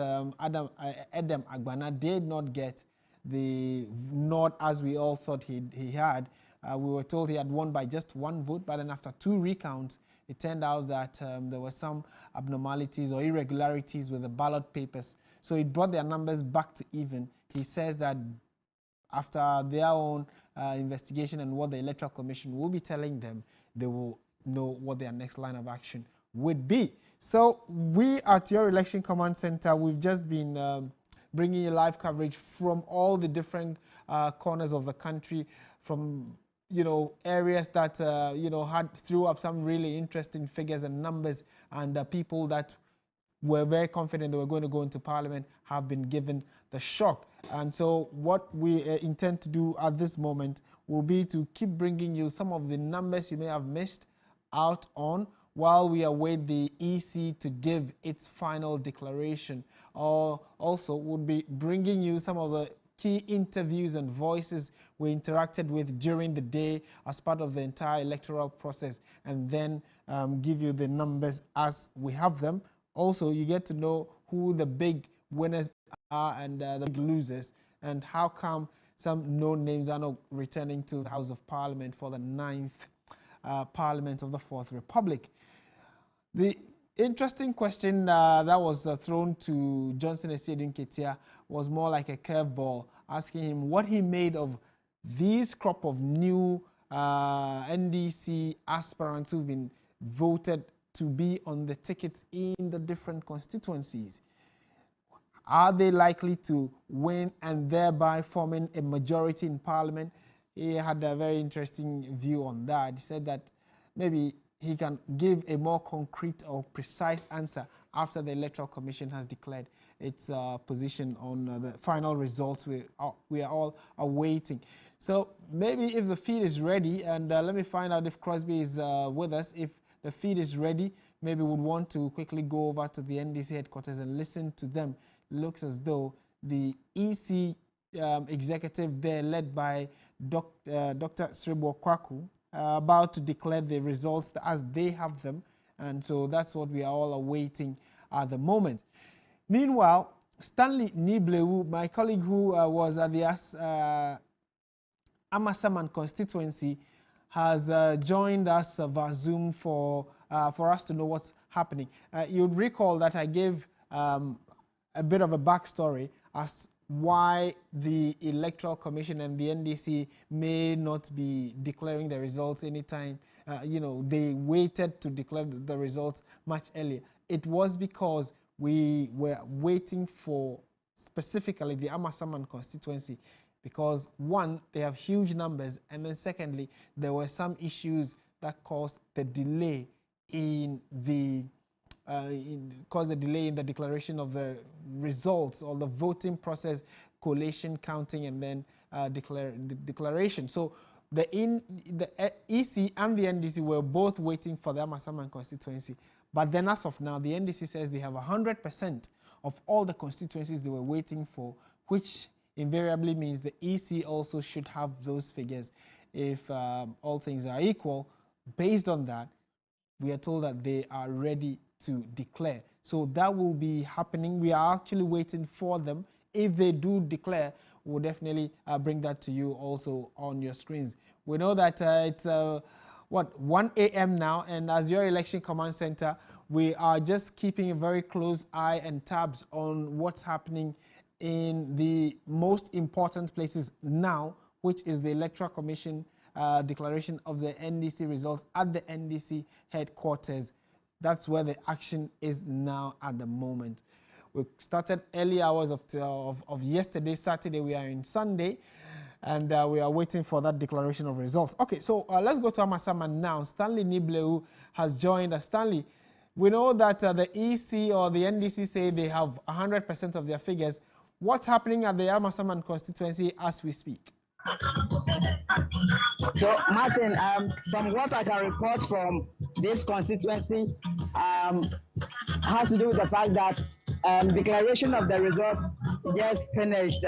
Edem Agbana did not get the nod as we all thought he had. We were told he had won by just 1 vote, but then after 2 recounts, it turned out that there were some abnormalities or irregularities with the ballot papers. So it brought their numbers back to even. He says that after their own investigation and what the Electoral Commission will be telling them, they will know what their next line of action would be. So we at your Election Command Center, we've just been bringing you live coverage from all the different corners of the country, from areas that threw up some really interesting figures and numbers, and people that were very confident they were going to go into Parliament have been given the shock. And so what we intend to do at this moment will be to keep bringing you some of the numbers you may have missed out on while we await the EC to give its final declaration. Also, we'll be bringing you some of the key interviews and voices we interacted with during the day as part of the entire electoral process, and then give you the numbers as we have them. Also, you get to know who the big winners are and the big losers, and how come some known names are not returning to the House of Parliament for the 9th Parliament of the 4th Republic. The interesting question that was thrown to Johnson Esiedun Ketia was more like a curveball, asking him what he made of these crop of new NDC aspirants who've been voted to be on the tickets in the different constituencies. Are they likely to win and thereby forming a majority in Parliament? He had a very interesting view on that. He said that maybe he can give a more concrete or precise answer after the Electoral Commission has declared its position on the final results we are all awaiting. So maybe if the feed is ready, and let me find out if Crosby is with us. If the feed is ready, maybe we'd want to quickly go over to the NDC headquarters and listen to them. Looks as though the EC executive there, led by Dr. Sribo Kwaku, about to declare the results as they have them, and so that's what we are all awaiting at the moment. Meanwhile, Stanley Niblewu, my colleague who was at the Amasaman constituency, has joined us via Zoom for us to know what's happening. You'd recall that I gave a bit of a backstory as why the Electoral Commission and the NDC may not be declaring the results anytime. They waited to declare the results much earlier. It was because we were waiting for specifically the Amasaman constituency, because one, they have huge numbers, and then secondly, there were some issues that caused the delay in the declaration of the results, or the voting process, collation, counting, and then declaration. So the EC and the NDC were both waiting for the Amasaman constituency, but then as of now, the NDC says they have 100% of all the constituencies they were waiting for, which invariably means the EC also should have those figures if all things are equal. Based on that, we are told that they are ready to declare. So that will be happening. We are actually waiting for them. If they do declare, we'll definitely bring that to you also on your screens. We know that it's 1 a.m. now, and as your Election Command Center, we are just keeping a very close eye and tabs on what's happening in the most important places now, which is the Electoral Commission declaration of the NDC results at the NDC headquarters. That's where the action is now at the moment. We started early hours of yesterday, Saturday. We are in Sunday, and we are waiting for that declaration of results. Okay, so let's go to Amasaman now. Stanley Niblewu has joined us. Stanley, we know that the EC or the NDC say they have 100% of their figures. What's happening at the Amasaman constituency as we speak? So, Martin, from what I can report from this constituency, has to do with the fact that declaration of the results just finished.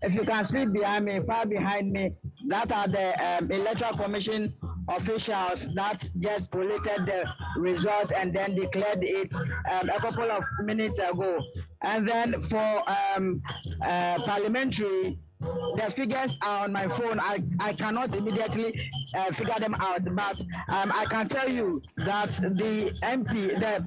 If you can see behind me, far behind me, that are the Electoral Commission officials that just collated the result and then declared it a couple of minutes ago. And then for parliamentary, the figures are on my phone. I cannot immediately figure them out, but I can tell you that the MP, the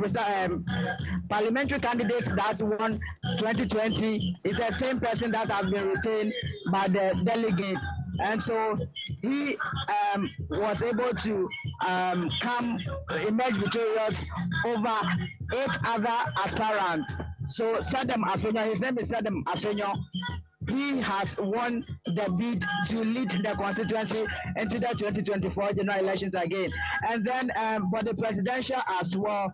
parliamentary candidate that won 2020 is the same person that has been retained by the delegate. And so he was able to emerge victorious over 8 other aspirants. So Sadam Afenyo, his name is Sadam Afenyo. He has won the bid to lead the constituency into the 2024 general elections again. And then for the presidential as well,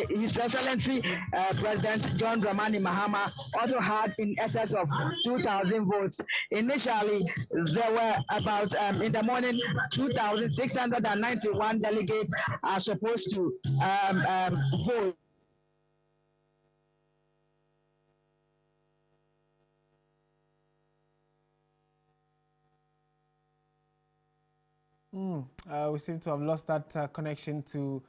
His Excellency President John Dramani Mahama also had in excess of 2,000 votes. Initially, there were about, in the morning, 2,691 delegates are supposed to vote. We seem to have lost that connection to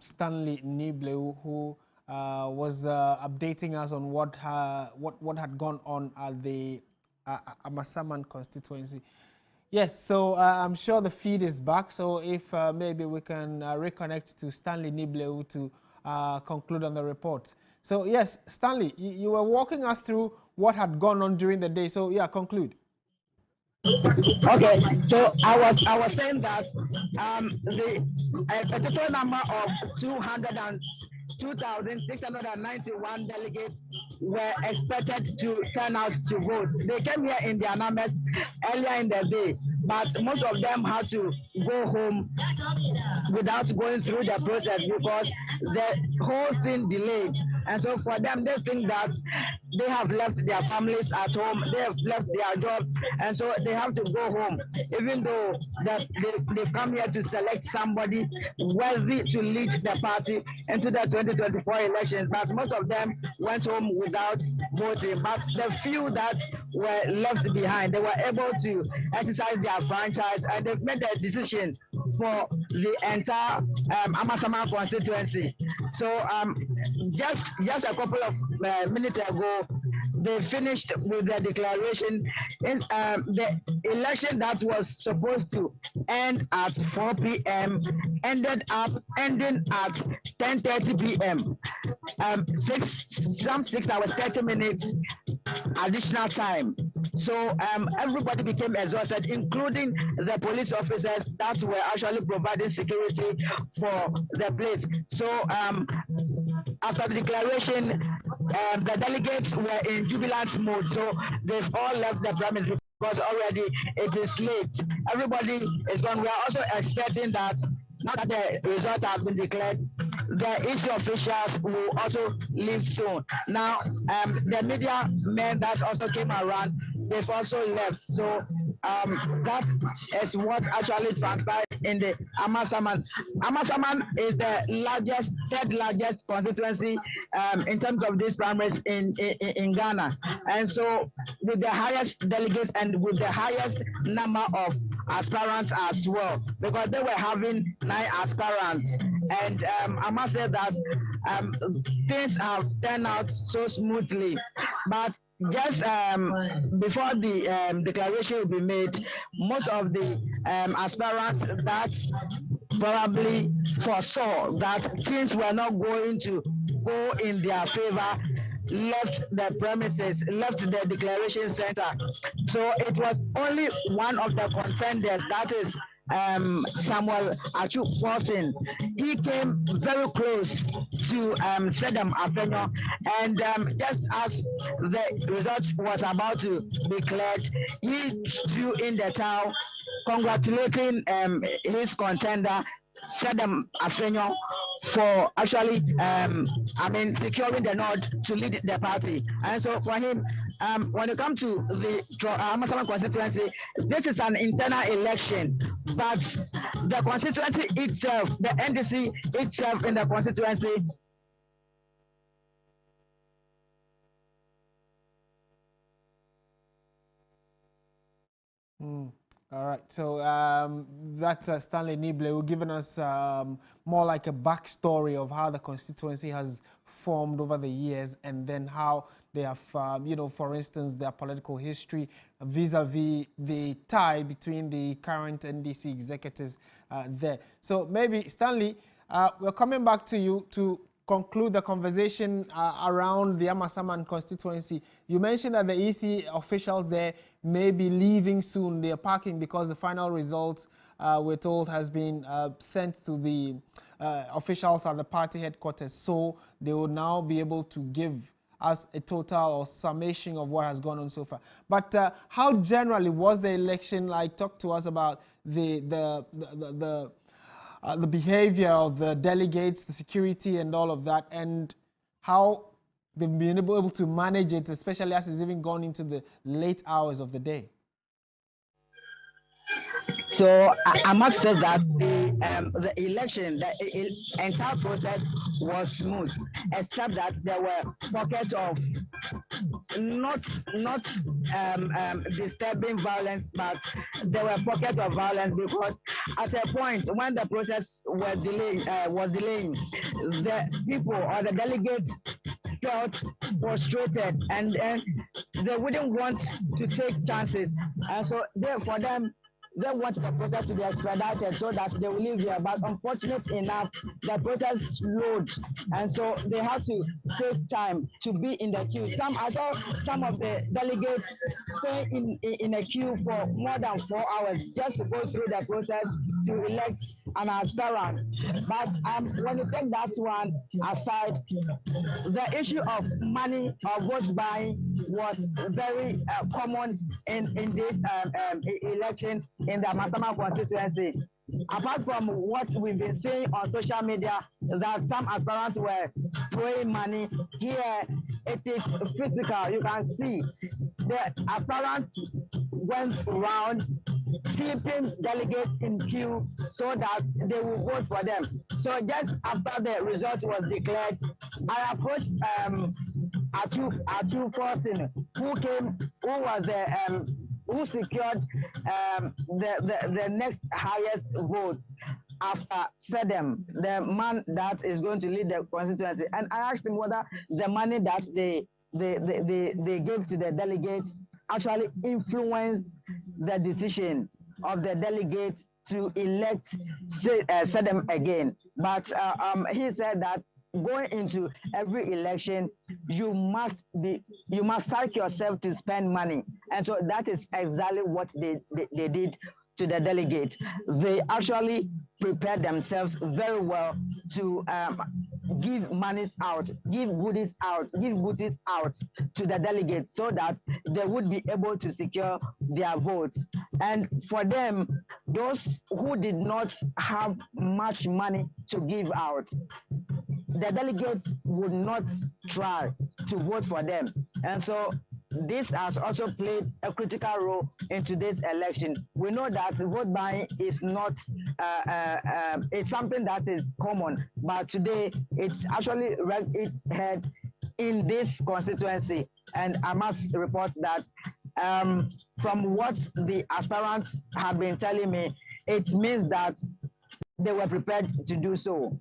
Stanley Nibleu, who was updating us on what had gone on at the Amasaman constituency. Yes, so I'm sure the feed is back. So if maybe we can reconnect to Stanley Nibleu to conclude on the report. So yes, Stanley, you were walking us through what had gone on during the day. So yeah, conclude. Okay, so I was saying that the total number of 2,691 delegates were expected to turn out to vote. They came here in their numbers earlier in the day, but most of them had to go home without going through the process because the whole thing delayed. And so for them, they think that they have left their families at home, they have left their jobs, and so they have to go home, even though they've come here to select somebody worthy to lead the party into the 2024 elections. But most of them went home without voting. But the few that were left behind, they were able to exercise their franchise, and they've made their decision for the entire Amasaman constituency. So just a couple of minutes ago, they finished with the declaration. The election that was supposed to end at 4 p.m. ended up ending at 10:30 p.m. 6 hours, 30 minutes additional time. So everybody became exhausted, including the police officers that were actually providing security for the place. So after the declaration, the delegates were in jubilant mode. So they've all left the premise because already it is late. Everybody is gone. We are also expecting that now that the result has been declared, the EC officials will also leave soon. Now, the media men that also came around, they've also left. So that is what actually transpired in the Amasaman. Amasaman is the largest, third largest constituency in terms of these primaries in Ghana. And so with the highest delegates and with the highest number of aspirants as well, because they were having 9 aspirants. And I must say that things have turned out so smoothly. But just before the declaration will be made, most of the aspirants that probably foresaw that things were not going to go in their favor left the premises, left the declaration center. So it was only one of the contenders, that is Samuel Achu. He came very close to Sedem Afenyo, and just as the result was about to be declared, he threw in the towel, congratulating his contender Sedem Afenyo for actually securing the nod to lead the party. And so for him, when it comes to the Amasaman constituency, this is an internal election, but the constituency itself, the NDC itself in the constituency All right, so that's Stanley Nible giving us more like a backstory of how the constituency has formed over the years, and then how they have, you know, for instance, their political history vis-a-vis the tie between the current NDC executives there. So maybe, Stanley, we're coming back to you to conclude the conversation around the Amasaman constituency. You mentioned that the EC officials there may be leaving soon. They are parking because the final results, we're told, has been sent to the officials at the party headquarters. So they will now be able to give us a total or summation of what has gone on so far. But how generally was the election like? Talk to us about the behavior of the delegates, the security and all of that, and how they've been able to manage it, especially as it's even gone into the late hours of the day. So I must say that the election, the entire process was smooth, except that there were pockets of not disturbing violence, but there were pockets of violence because at a point when the process was delaying, the people or the delegates felt frustrated and they wouldn't want to take chances, and so for them, they want the process to be expedited so that they will leave here. But unfortunate enough, the process slowed, and so they have to take time to be in the queue. I saw some of the delegates stay in a queue for more than 4 hours just to go through the process to elect an aspirant. But when you take that one aside, the issue of money or vote buying was very common in this election in the Masama constituency. Apart from what we've been seeing on social media, that some aspirants were spraying money, here it is physical. You can see the aspirants went around keeping delegates in queue so that they will vote for them. So just after the result was declared, I approached Atu Forsin, who secured the next highest vote after Sedem, the man that is going to lead the constituency. And I asked him whether the money that they gave to the delegates actually influenced the decision of the delegates to elect Sedem again. But he said that going into every election, you must psych yourself to spend money, and so that is exactly what they did to the delegates. They actually prepared themselves very well to give monies out, give goodies out to the delegates so that they would be able to secure their votes. And for them, those who did not have much money to give out, the delegates would not try to vote for them. And so this has also played a critical role in today's election. We know that vote buying is not, it's something that is common, but today it's actually raised its head in this constituency. And I must report that from what the aspirants have been telling me, it means that they were prepared to do so.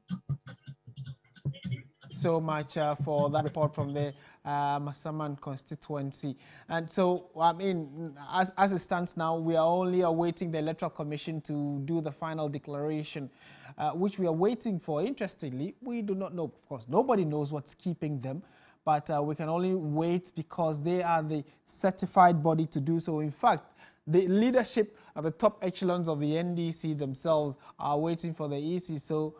So much for that report from the Masaman constituency. And so, I mean, as it stands now, we are only awaiting the Electoral Commission to do the final declaration, which we are waiting for. Interestingly, we do not know. Of course, nobody knows what's keeping them, but we can only wait because they are the certified body to do so. In fact, the leadership at the top echelons of the NDC themselves are waiting for the EC. So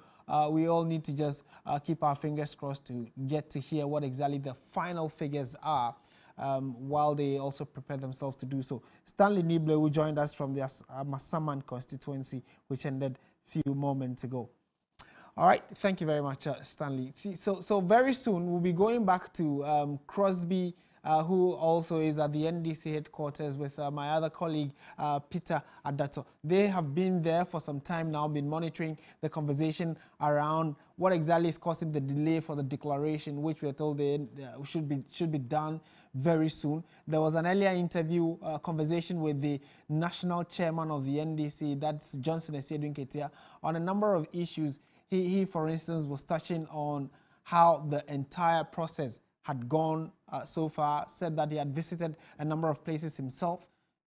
we all need to just keep our fingers crossed to get to hear what exactly the final figures are while they also prepare themselves to do so. Stanley Nible, who joined us from the Masaman constituency, which ended a few moments ago. All right, thank you very much, Stanley. So very soon we'll be going back to Crosby, who also is at the NDC headquarters with my other colleague, Peter Adato. They have been there for some time now, been monitoring the conversation around what exactly is causing the delay for the declaration, which we are told should be done very soon. There was an earlier interview, conversation with the national chairman of the NDC, that's Johnson Esiedun Ketia, on a number of issues. He, for instance, was touching on how the entire process had gone so far, said that he had visited a number of places himself,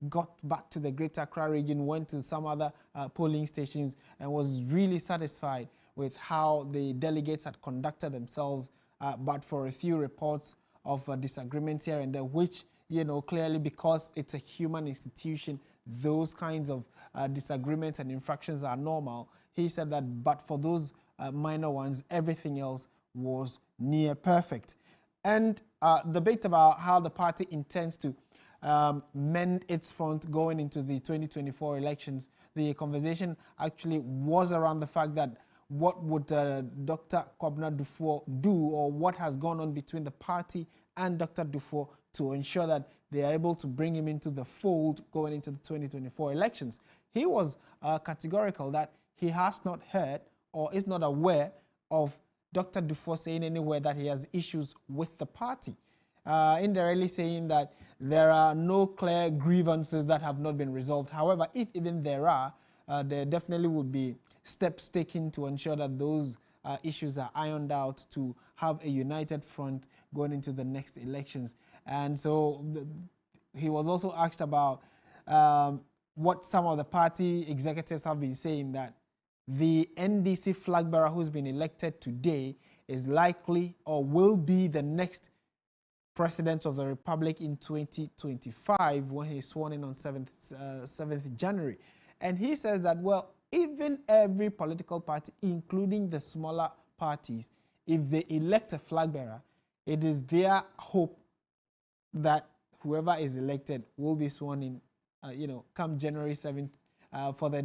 got back to the Greater Accra region, went to some other polling stations, and was really satisfied with how the delegates had conducted themselves, but for a few reports of disagreements here and there, which, you know, clearly because it's a human institution, those kinds of disagreements and infractions are normal. He said that, but for those minor ones, everything else was near perfect. And debate about how the party intends to mend its front going into the 2024 elections. The conversation actually was around the fact that what would Dr. Kwabena Duffuor do, or what has gone on between the party and Dr. Duffuor to ensure that they are able to bring him into the fold going into the 2024 elections. He was categorical that he has not heard or is not aware of Dr. Duffuor saying anywhere that he has issues with the party, indirectly saying that there are no clear grievances that have not been resolved. However, if even there are, there definitely would be steps taken to ensure that those issues are ironed out to have a united front going into the next elections. And so he was also asked about what some of the party executives have been saying, that the NDC flag bearer who's been elected today is likely or will be the next president of the Republic in 2025 when he's sworn in on 7th January. And he says that, well, even every political party, including the smaller parties, if they elect a flag bearer, it is their hope that whoever is elected will be sworn in, you know, come January 7th for the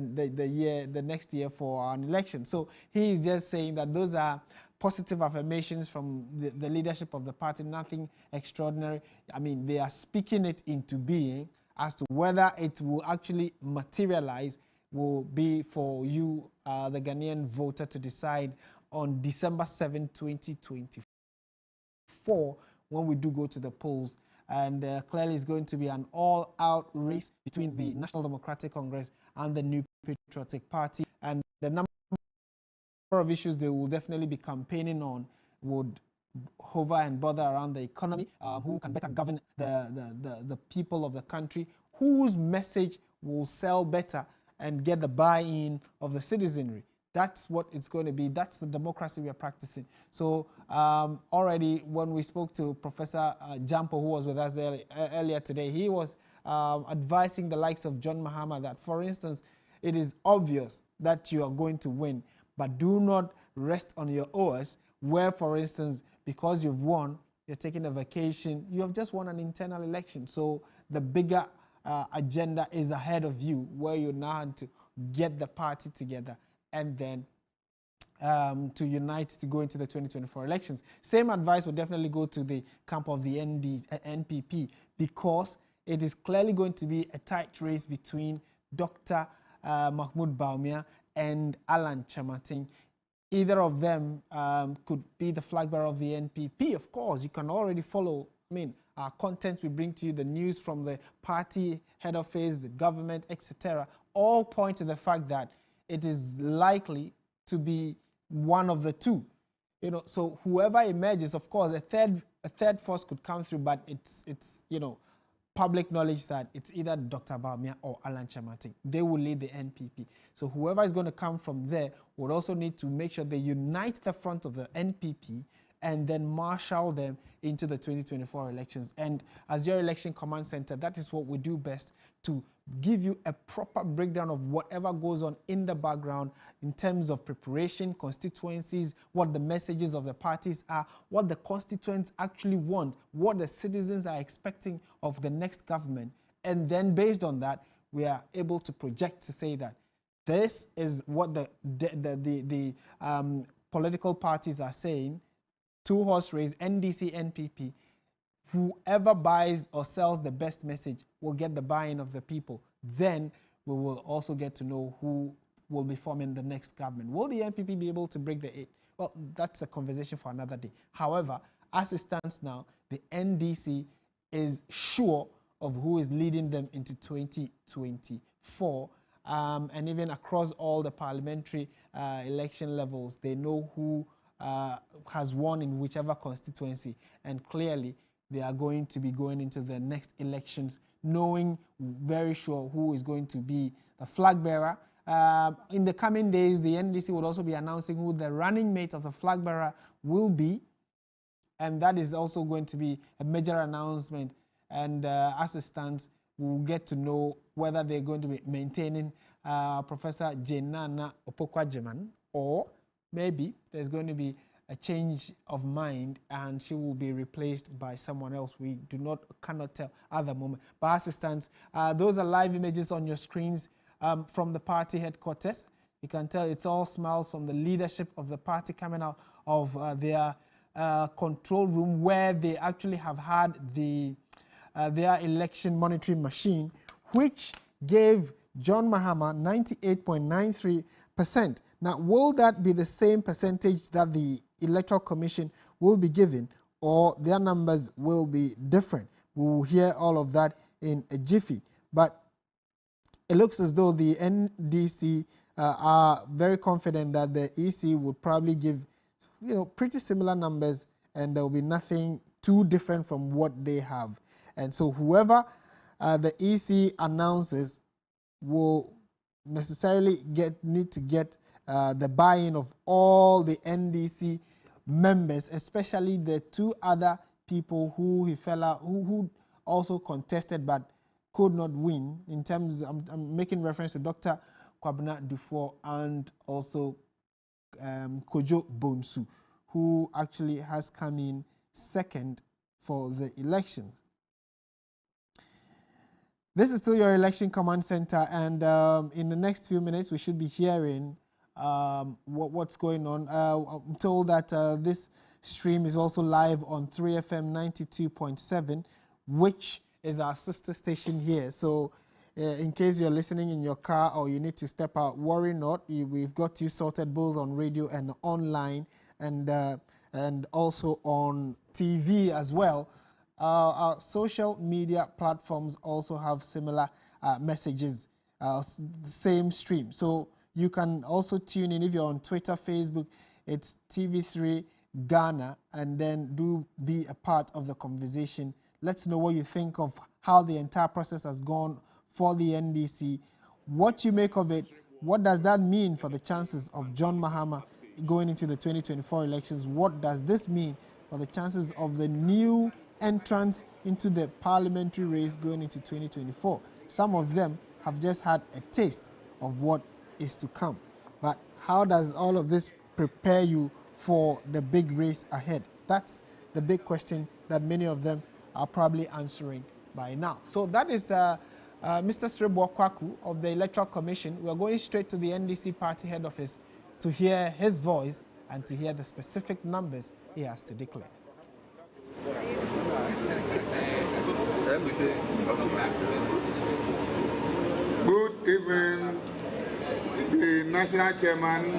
next year for an election. So he is just saying that those are positive affirmations from the leadership of the party, nothing extraordinary. I mean, they are speaking it into being. As to whether it will actually materialize will be for you, the Ghanaian voter, to decide on December 7, 2024, when we do go to the polls. And clearly it's going to be an all-out race between the National Democratic Congress and the New Patriotic Party. And the number of issues they will definitely be campaigning on would hover and bother around the economy, who can better govern the people of the country, whose message will sell better and get the buy-in of the citizenry. That's what it's going to be. That's the democracy we are practicing. So already when we spoke to Professor Jampo, who was with us earlier today, he was advising the likes of John Mahama that, for instance, it is obvious that you are going to win, but do not rest on your oars, where, for instance, because you've won, you're taking a vacation, you have just won an internal election. So the bigger agenda is ahead of you, where you now have to get the party together and then to unite to go into the 2024 elections. Same advice would definitely go to the camp of the NPP, because it is clearly going to be a tight race between Dr. Mahmoud Bawumia and Alan Kyerematen. Either of them could be the flag bearer of the NPP. Of course, you can already follow, our content we bring to you, the news from the party head office, the government, etc., all point to the fact that it is likely to be one of the two. So whoever emerges, of course, a third force could come through, but it's public knowledge that it's either Dr. Bawumia or Alan Kyerematen. They will lead the NPP. So whoever is going to come from there would also need to make sure they unite the front of the NPP and then marshal them into the 2024 elections. And as your election command center, that is what we do best, to give you a proper breakdown of whatever goes on in the background in terms of preparation, constituencies, what the messages of the parties are, what the constituents actually want, what the citizens are expecting of the next government. And then based on that, we are able to project to say that this is what the political parties are saying. Two-horse race, NDC, NPP. Whoever buys or sells the best message will get the buy-in of the people. Then we will also get to know who will be forming the next government. Will the NPP be able to break the 8? Well, that's a conversation for another day. However, as it stands now, the NDC is sure of who is leading them into 2024. And even across all the parliamentary election levels, they know who has won in whichever constituency. And clearly, they are going to be going into the next elections knowing very sure who is going to be the flag bearer. In the coming days, the NDC will also be announcing who the running mate of the flag bearer will be. And that is also going to be a major announcement. And as it stands, we'll get to know whether they're going to be maintaining Professor Jenana Opokwajeman, or maybe there's going to be a change of mind and she will be replaced by someone else. We cannot tell at the moment. But as it stands, those are live images on your screens from the party headquarters. You can tell it's all smiles from the leadership of the party coming out of their control room, where they actually have had their election monitoring machine, which gave John Mahama 98.93%. Now, will that be the same percentage that the Electoral Commission will be given, or their numbers will be different? We will hear all of that in a jiffy. But it looks as though the NDC are very confident that the EC would probably give, pretty similar numbers, and there will be nothing too different from what they have. And so whoever the EC announces will necessarily need to get the buy-in of all the NDC members, especially the two other people who also contested but could not win. In terms, I'm making reference to Dr. Kwabena Dufour and also Kojo Bonsu, who actually has come in second for the elections. This is still your Election Command Center, and in the next few minutes we should be hearing what's going on. I'm told that this stream is also live on 3FM 92.7, which is our sister station here. So in case you're listening in your car or you need to step out, worry not. We've got you sorted both on radio and online, and also on TV as well. Our social media platforms also have similar messages, same stream. So you can also tune in if you're on Twitter, Facebook. It's TV3 Ghana, and then do be a part of the conversation. Let's know what you think of how the entire process has gone for the NDC, what you make of it, what does that mean for the chances of John Mahama going into the 2024 elections, what does this mean for the chances of the new entrants into the parliamentary race going into 2024. Some of them have just had a taste of what is to come. But how does all of this prepare you for the big race ahead? That's the big question that many of them are probably answering by now. So that is Mr. Srebo Kwaku of the Electoral Commission. We are going straight to the NDC party head office to hear his voice and to hear the specific numbers he has to declare. Good evening, the National Chairman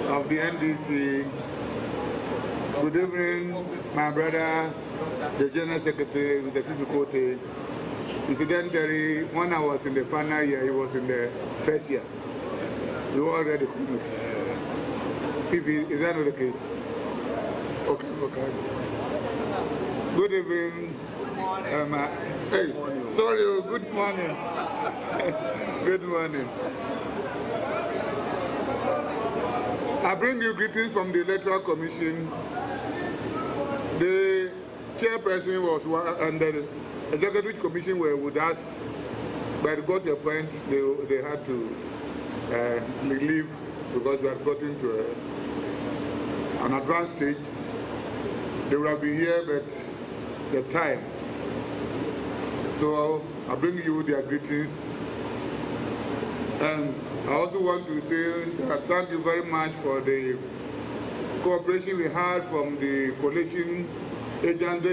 of the NDC. Good evening, my brother, the General Secretary with the Fifi. Incidentally, when I was in the final year, he was in the first year. We all read the comics. Fifi, is that not the case? Okay, okay. Good evening. Hey, sorry, good morning. Good morning. I bring you greetings from the Electoral Commission. The chairperson was and the Executive Commission were with us, but got to a point they had to leave because we had gotten to an advanced stage. They would have been here, but the time. So I bring you their greetings. And I also want to say that thank you very much for the cooperation we had from the coalition agent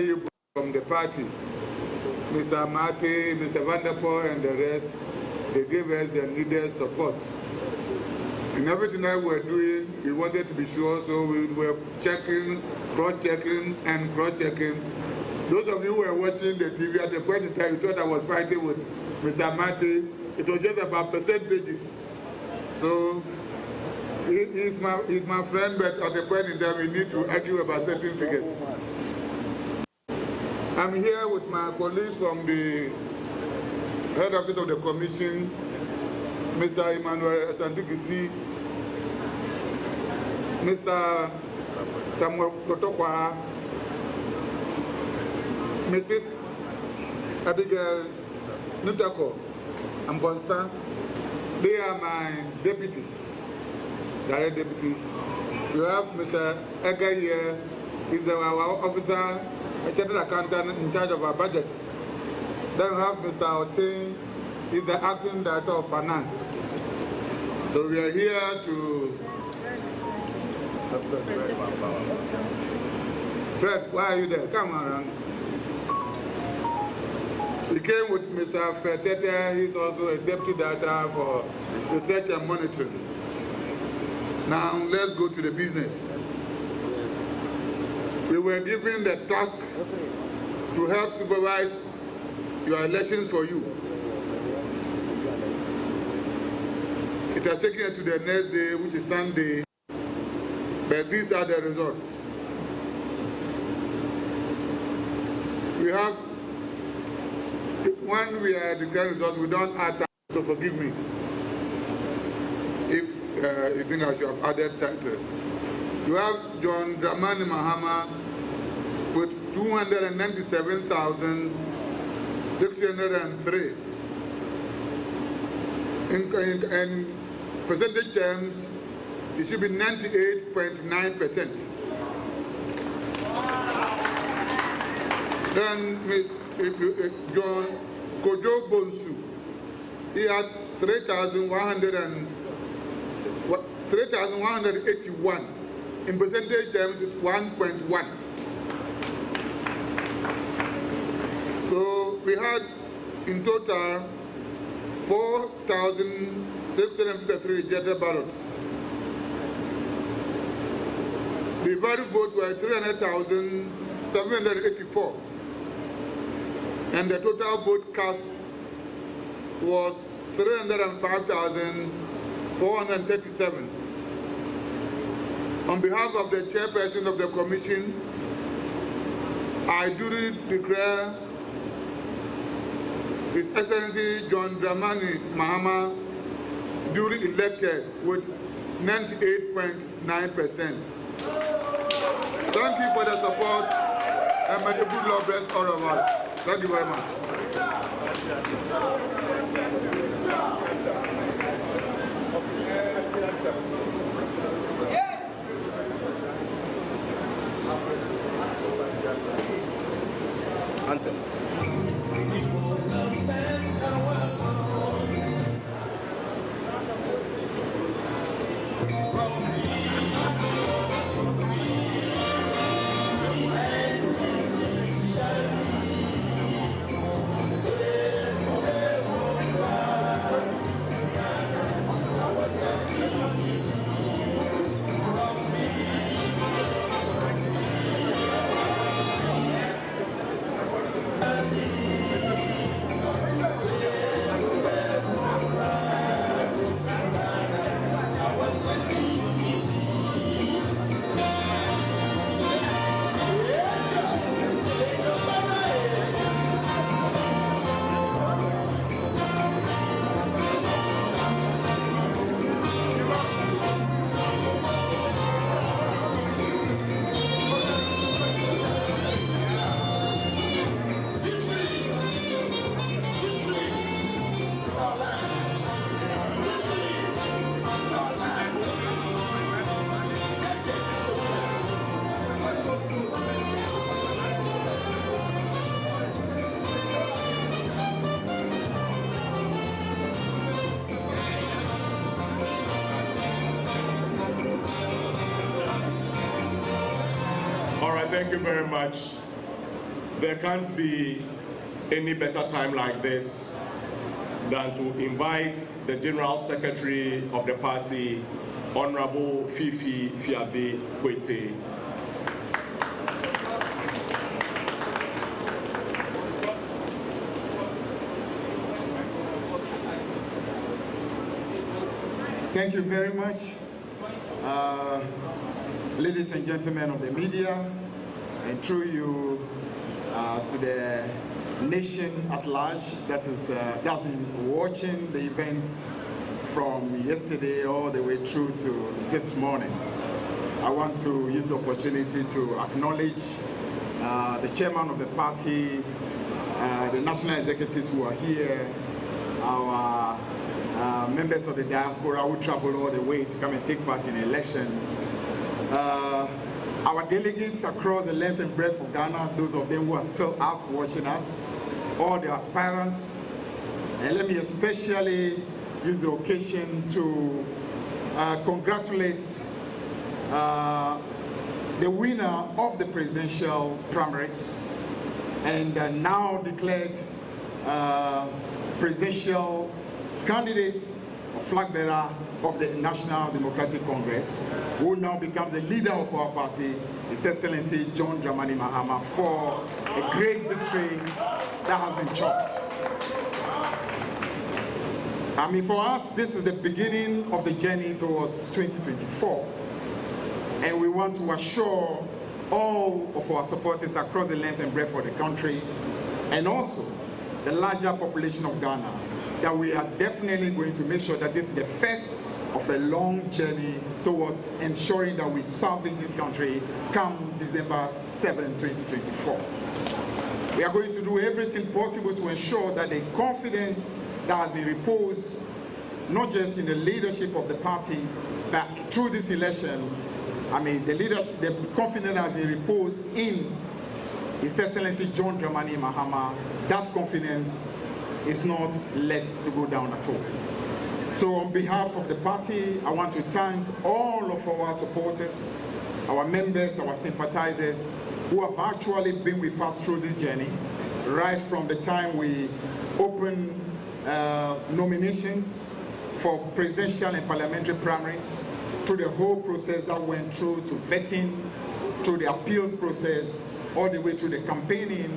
from the party. Mr. Mate, Mr. Vanderpool, and the rest, they gave us the needed support. In everything that we were doing, we wanted to be sure, so we were checking, cross-checking, and cross-checking Those of you who were watching the TV at the point in time, you thought I was fighting with Mr. Mate. It was just about percentages. So he's my friend, but at the point in time, we need to argue about certain figures. I'm here with my colleagues from the head office of the commission, Mr. Emmanuel Santikisi, Mr. Samuel Kotokwa, Mrs. Abigail Nutako, and Bonsa. They are my deputies, direct deputies. You have Mr. Edgar here, he's our officer, a chartered accountant in charge of our budget. Then we have Mr. Otin, he's the acting director of finance. So we are here to... Fred, why are you there? Come on. We came with Mr. Fetete, he's also a deputy director for research and monitoring. Now let's go to the business. We were given the task to help supervise your elections for you. It has taken us to the next day, which is Sunday, but these are the results. We have, when we are declaring results, we don't add time, so forgive me if you think I should have added titles. You have John Dramani Mahama with 297,603. In percentage terms, it should be 98.9%. Then John Kojo Bonsu, he had 3,181. In percentage terms, it's 1.1. So we had in total 4,653 rejected ballots. The valid votes were 300,784. And the total vote cast was 305,437. On behalf of the chairperson of the commission, I duly declare His Excellency John Dramani Mahama duly elected with 98.9%. Thank you for the support, and may the good Lord bless all of us. Thank you very much. Anthem. Thank you very much. There can't be any better time like this than to invite the General Secretary of the party, Honorable Fifi Fiabe Kwete. Thank you very much, ladies and gentlemen of the media, and through you to the nation at large that has been watching the events from yesterday all the way through to this morning. I want to use the opportunity to acknowledge the chairman of the party, the national executives who are here, our members of the diaspora who travel all the way to come and take part in elections, our delegates across the length and breadth of Ghana, those of them who are still up watching us, all the aspirants, and let me especially use the occasion to congratulate the winner of the presidential primaries and now declared presidential candidate or flag bearer of the National Democratic Congress, who now becomes the leader of our party, His Excellency John Dramani Mahama, for a great victory that has been chalked. I mean, for us, this is the beginning of the journey towards 2024. And we want to assure all of our supporters across the length and breadth of the country, and also the larger population of Ghana, that we are definitely going to make sure that this is the first of a long journey towards ensuring that we serve in this country come December 7, 2024. We are going to do everything possible to ensure that the confidence that has been reposed, not just in the leadership of the party, but through this election, I mean, the confidence has been reposed in His Excellency John Dramani Mahama. That confidence is not let to go down at all. So on behalf of the party, I want to thank all of our supporters, our members, our sympathizers, who have actually been with us through this journey, right from the time we opened nominations for presidential and parliamentary primaries, through the whole process that went through to vetting, through the appeals process, all the way through the campaigning,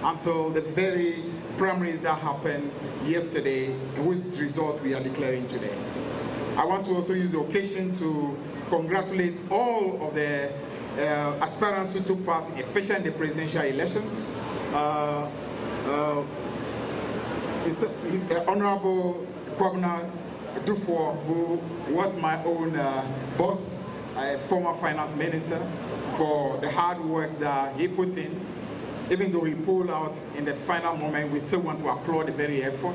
until the very primaries that happened yesterday, and whose results we are declaring today. I want to also use the occasion to congratulate all of the aspirants who took part, especially in the presidential elections. Honorable Kwabena Dufour, who was my own boss, former finance minister, for the hard work that he put in. Even though he pulled out in the final moment, we still want to applaud the very effort.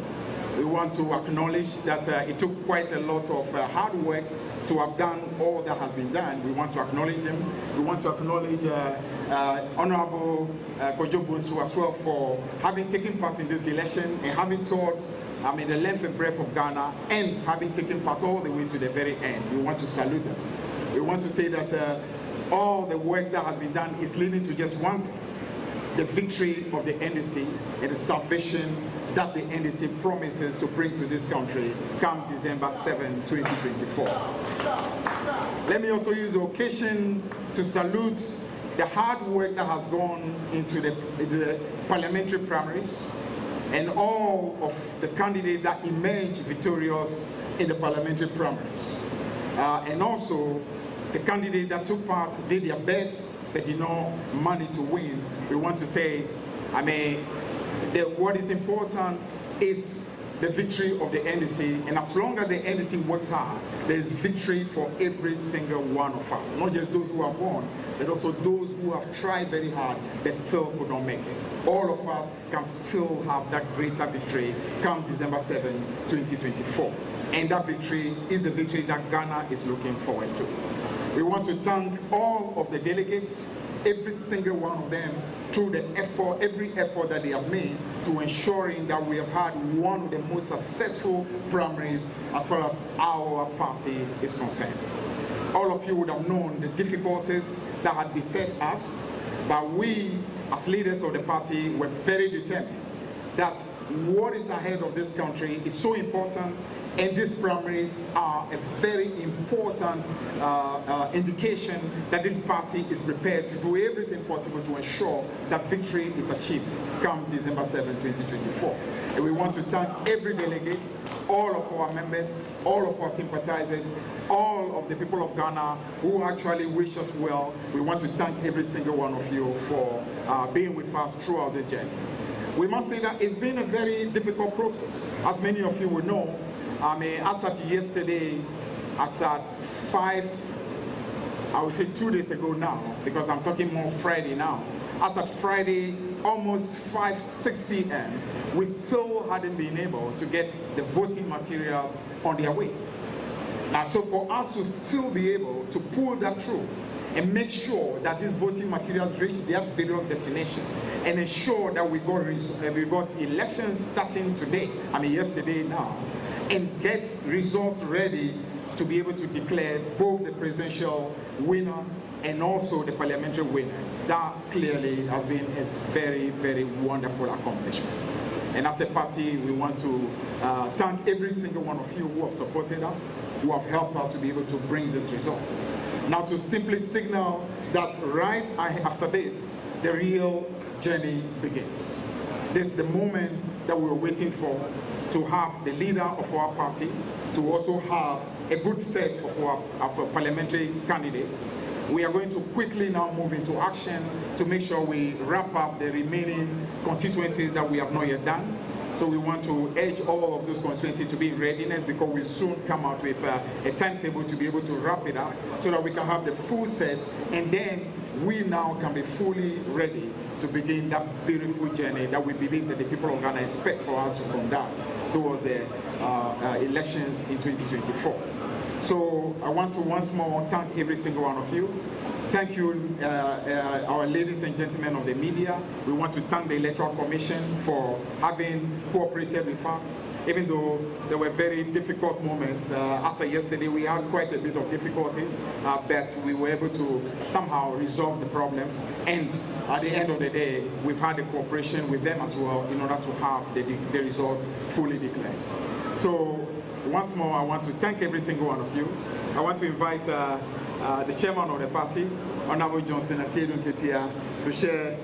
We want to acknowledge that it took quite a lot of hard work to have done all that has been done. We want to acknowledge him. We want to acknowledge Honorable Kojo Bonsu as well for having taken part in this election and having toured the length and breadth of Ghana and having taken part all the way to the very end. We want to salute them. We want to say that all the work that has been done is leading to just one thing: the victory of the NDC and the salvation that the NDC promises to bring to this country come December 7, 2024. Let me also use the occasion to salute the hard work that has gone into the parliamentary primaries and all of the candidates that emerged victorious in the parliamentary primaries. And also the candidates that took part did their best but did not manage to win. We want to say, what is important is the victory of the NDC, and as long as the NDC works hard, there is victory for every single one of us. Not just those who have won, but also those who have tried very hard but still could not make it. All of us can still have that greater victory come December 7, 2024. And that victory is the victory that Ghana is looking forward to. We want to thank all of the delegates, every single one of them, through the effort, every effort that they have made to ensuring that we have had one of the most successful primaries as far as our party is concerned. All of you would have known the difficulties that had beset us, but we, as leaders of the party, were very determined that what is ahead of this country is so important, And these primaries are a very important indication that this party is prepared to do everything possible to ensure that victory is achieved come December 7, 2024. And we want to thank every delegate, all of our members, all of our sympathizers, all of the people of Ghana who actually wish us well. We want to thank every single one of you for being with us throughout this journey. We must say that it's been a very difficult process. As many of you will know, as at yesterday, at 5, I would say 2 days ago now, because I'm talking more Friday now. As at Friday, almost 6 p.m., we still hadn't been able to get the voting materials on their way. Now, so for us to still be able to pull that through and make sure that these voting materials reach their various destination and ensure that we got elections starting today, yesterday now, and get results ready to be able to declare both the presidential winner and also the parliamentary winners. That clearly has been a very, very wonderful accomplishment. And as a party, we want to thank every single one of you who have supported us, who have helped us to be able to bring this result. Now, to simply signal that right after this, the real journey begins. This is the moment that we were waiting for, to have the leader of our party, to also have a good set of our parliamentary candidates. We are going to quickly now move into action to make sure we wrap up the remaining constituencies that we have not yet done. So we want to urge all of those constituencies to be in readiness, because we'll soon come out with a timetable to be able to wrap it up so that we can have the full set, and then we now can be fully ready to begin that beautiful journey that we believe that the people of Ghana expect for us to conduct towards the elections in 2024. So I want to once more thank every single one of you. Thank you, our ladies and gentlemen of the media. We want to thank the Electoral Commission for having cooperated with us, even though there were very difficult moments. After yesterday, we had quite a bit of difficulties, but we were able to somehow resolve the problems. And at the end of the day, we've had a cooperation with them as well in order to have the result fully declared. So once more, I want to thank every single one of you. I want to invite the chairman of the party, Honorable Johnson Asiedun Ketia, to share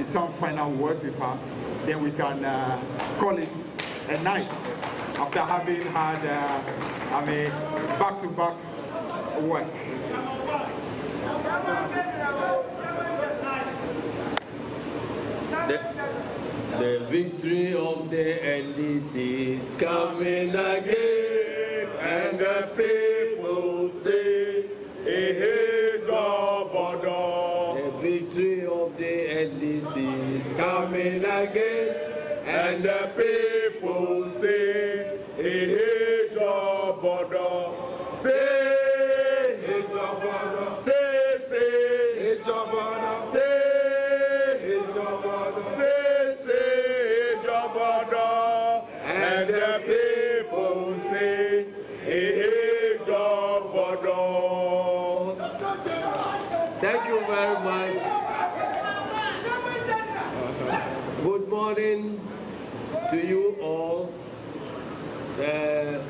some final words with us. Then we can call it a night after having had back-to-back work. The victory of the NDC is coming again, and the people say, hey, the victory of the NDC is coming again, and the people say, hey, say, and the people say, hey, Thank you very much. Good morning to you all, the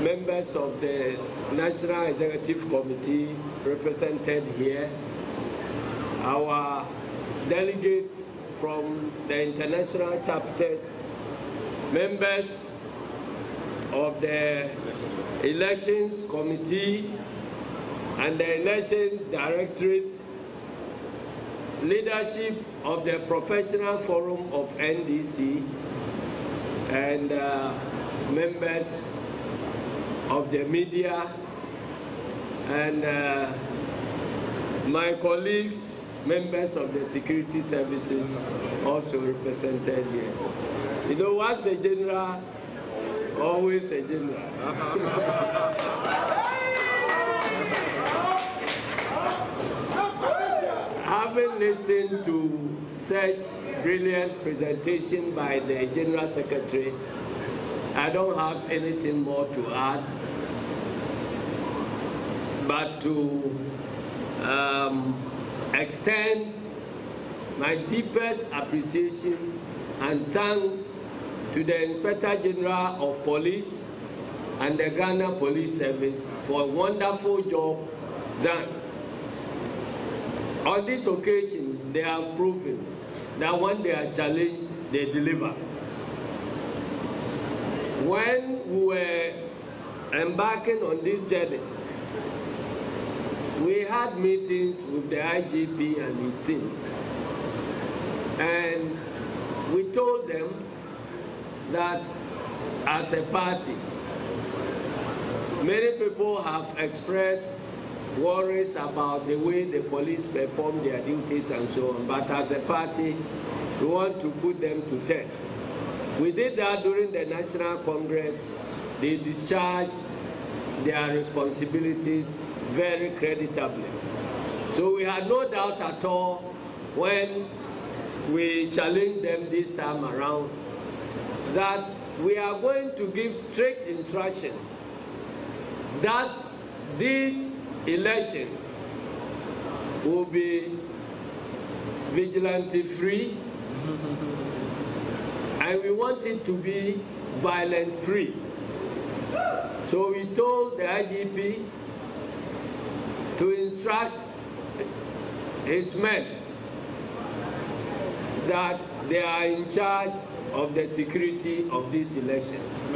members of the National Executive Committee represented here, our delegates from the international chapters, members of the Elections Committee and the Election Directorate, leadership of the Professional Forum of NDC, and members of the media, and my colleagues, members of the security services, also represented here. You know, once a general, always a general. Having listened to such brilliant presentation by the General Secretary, I don't have anything more to add, but to extend my deepest appreciation and thanks to the Inspector General of Police and the Ghana Police Service for a wonderful job done. On this occasion, they have proven that when they are challenged, they deliver. When we were embarking on this journey, we had meetings with the IGP and his team, and we told them that as a party, many people have expressed worries about the way the police perform their duties and so on, but as a party, we want to put them to test. We did that during the National Congress. They discharged their responsibilities very creditably. So we had no doubt at all when we challenged them this time around that we are going to give strict instructions that these elections will be vigilante-free, and we want it to be violent-free. So we told the IGP to instruct his men that they are in charge of the security of these elections.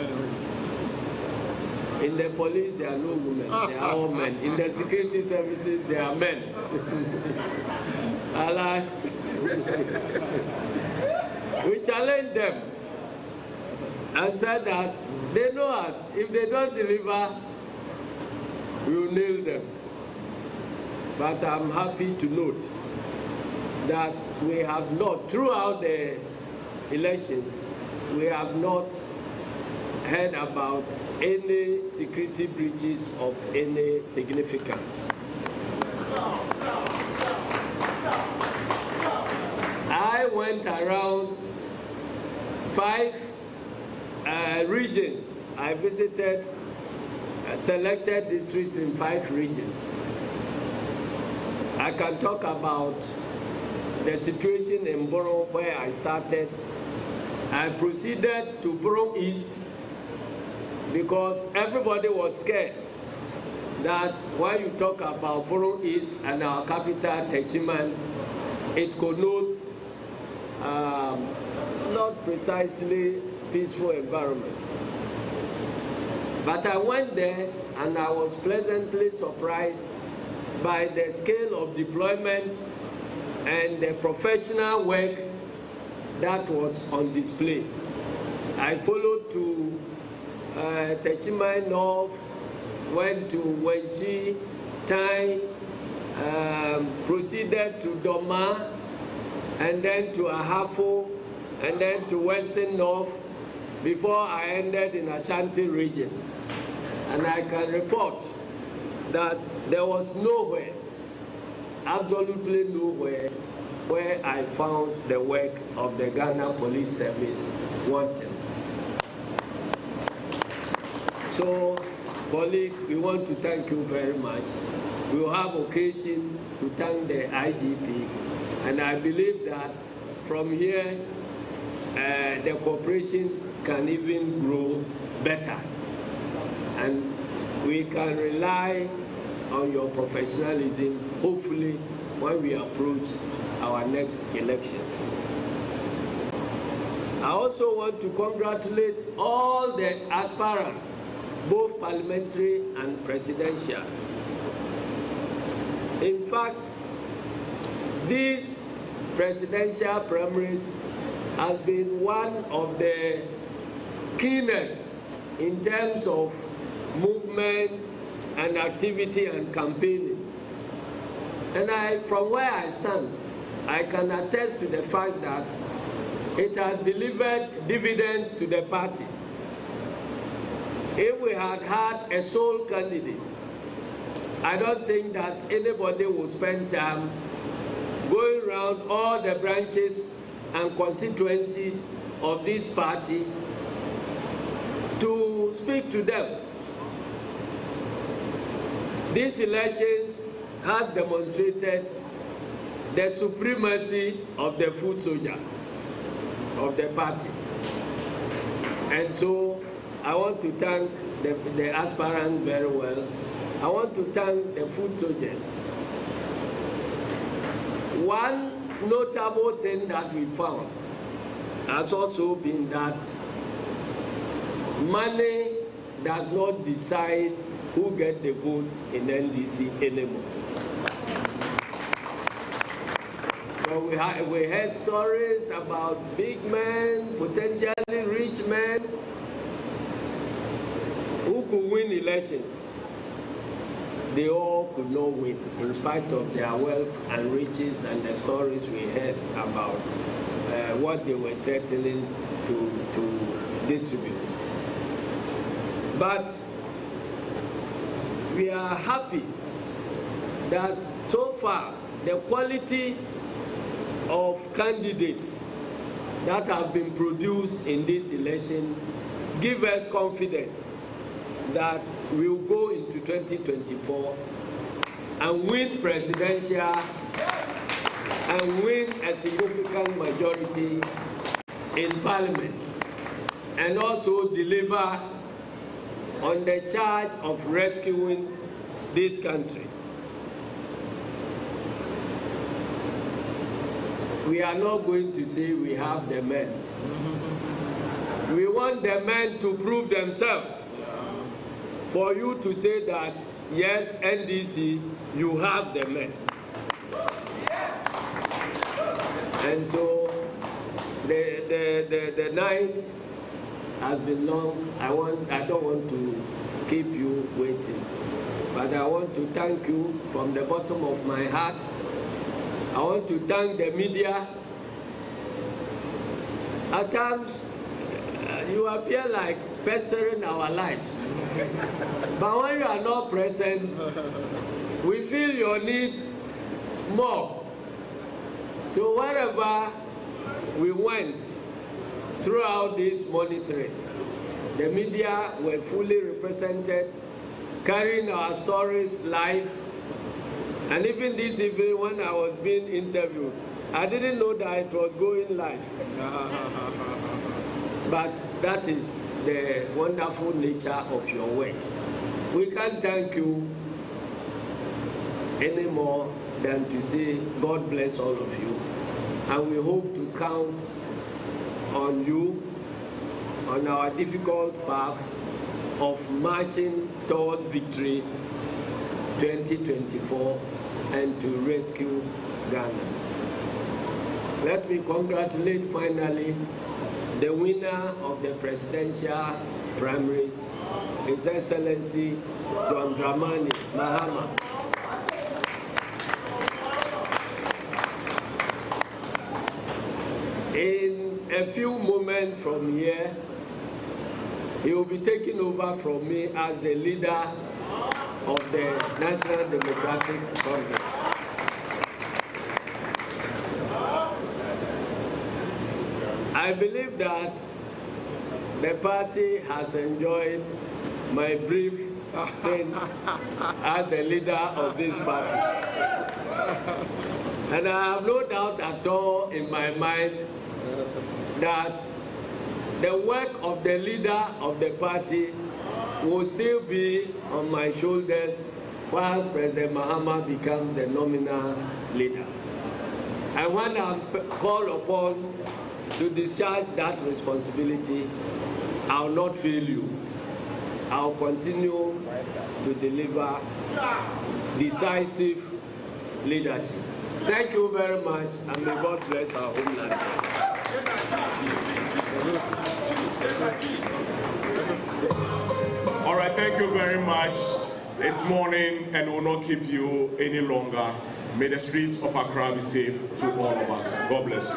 In the police, there are no women, they are all men. In the security services, they are men. We challenged them and said that they know us. If they don't deliver, we will nail them. But I'm happy to note that we have not, throughout the elections, we have not heard about any security breaches of any significance. I went around 5 regions. I visited selected districts in 5 regions. I can talk about the situation in Borough where I started. I proceeded to Borough East because everybody was scared that when you talk about Borough East and our capital, Techiman, it connotes not precisely peaceful environment. But I went there and I was pleasantly surprised by the scale of deployment and the professional work that was on display. I followed to Techiman North, went to Wenchi, Tai, proceeded to Doma, and then to Ahafo, and then to Western North, before I ended in Ashanti region. And I can report that there was nowhere, absolutely nowhere, where I found the work of the Ghana Police Service wanting. So, colleagues, we want to thank you very much. We will have occasion to thank the IGP, and I believe that from here, the cooperation can even grow better. And we can rely on your professionalism, hopefully, when we approach our next elections. I also want to congratulate all the aspirants, both parliamentary and presidential. In fact, these presidential primaries have been one of the keenest in terms of movement and activity and campaigning. And from where I stand, I can attest to the fact that it has delivered dividends to the party. If we had had a sole candidate, I don't think that anybody would spend time going around all the branches and constituencies of this party to speak to them. These elections have demonstrated the supremacy of the foot soldier of the party. And so I want to thank the aspirants very well. I want to thank the food soldiers. One notable thing that we found has also been that money does not decide who gets the votes in NDC anymore. So we heard stories about big men, potentially rich men, who could win elections. They all could not win, in spite of their wealth and riches and the stories we heard about what they were threatening to distribute. But we are happy that so far the quality of candidates that have been produced in this election give us confidence that we'll go into 2024 and win presidential and win a significant majority in parliament, and also deliver on the charge of rescuing this country. We are not going to say we have the men. We want the men to prove themselves. For you to say that, yes, NDC, you have the men. And so the night has been long. I don't want to keep you waiting. But I want to thank you from the bottom of my heart. I want to thank the media. At times, you appear like pestering our lives. But when you are not present, we feel your need more. So wherever we went throughout this monitoring, the media were fully represented, carrying our stories live. And even this evening when I was being interviewed, I didn't know that it was going live. But that is the wonderful nature of your work. We can't thank you any more than to say God bless all of you. And we hope to count on you on our difficult path of marching toward victory 2024 and to rescue Ghana. Let me congratulate finally the winner of the presidential primaries, His Excellency John Dramani Mahama. In a few moments from here, he will be taking over from me as the leader of the National Democratic Congress. I believe that the party has enjoyed my brief stint as the leader of this party. And I have no doubt at all in my mind that the work of the leader of the party will still be on my shoulders whilst President Mahama becomes the nominal leader. And when I'm called upon to discharge that responsibility, I'll not fail you. I'll continue to deliver decisive leadership. Thank you very much, and may God bless our homeland. All right, thank you very much. It's morning and will not keep you any longer. May the streets of Accra be safe to all of us. God bless you.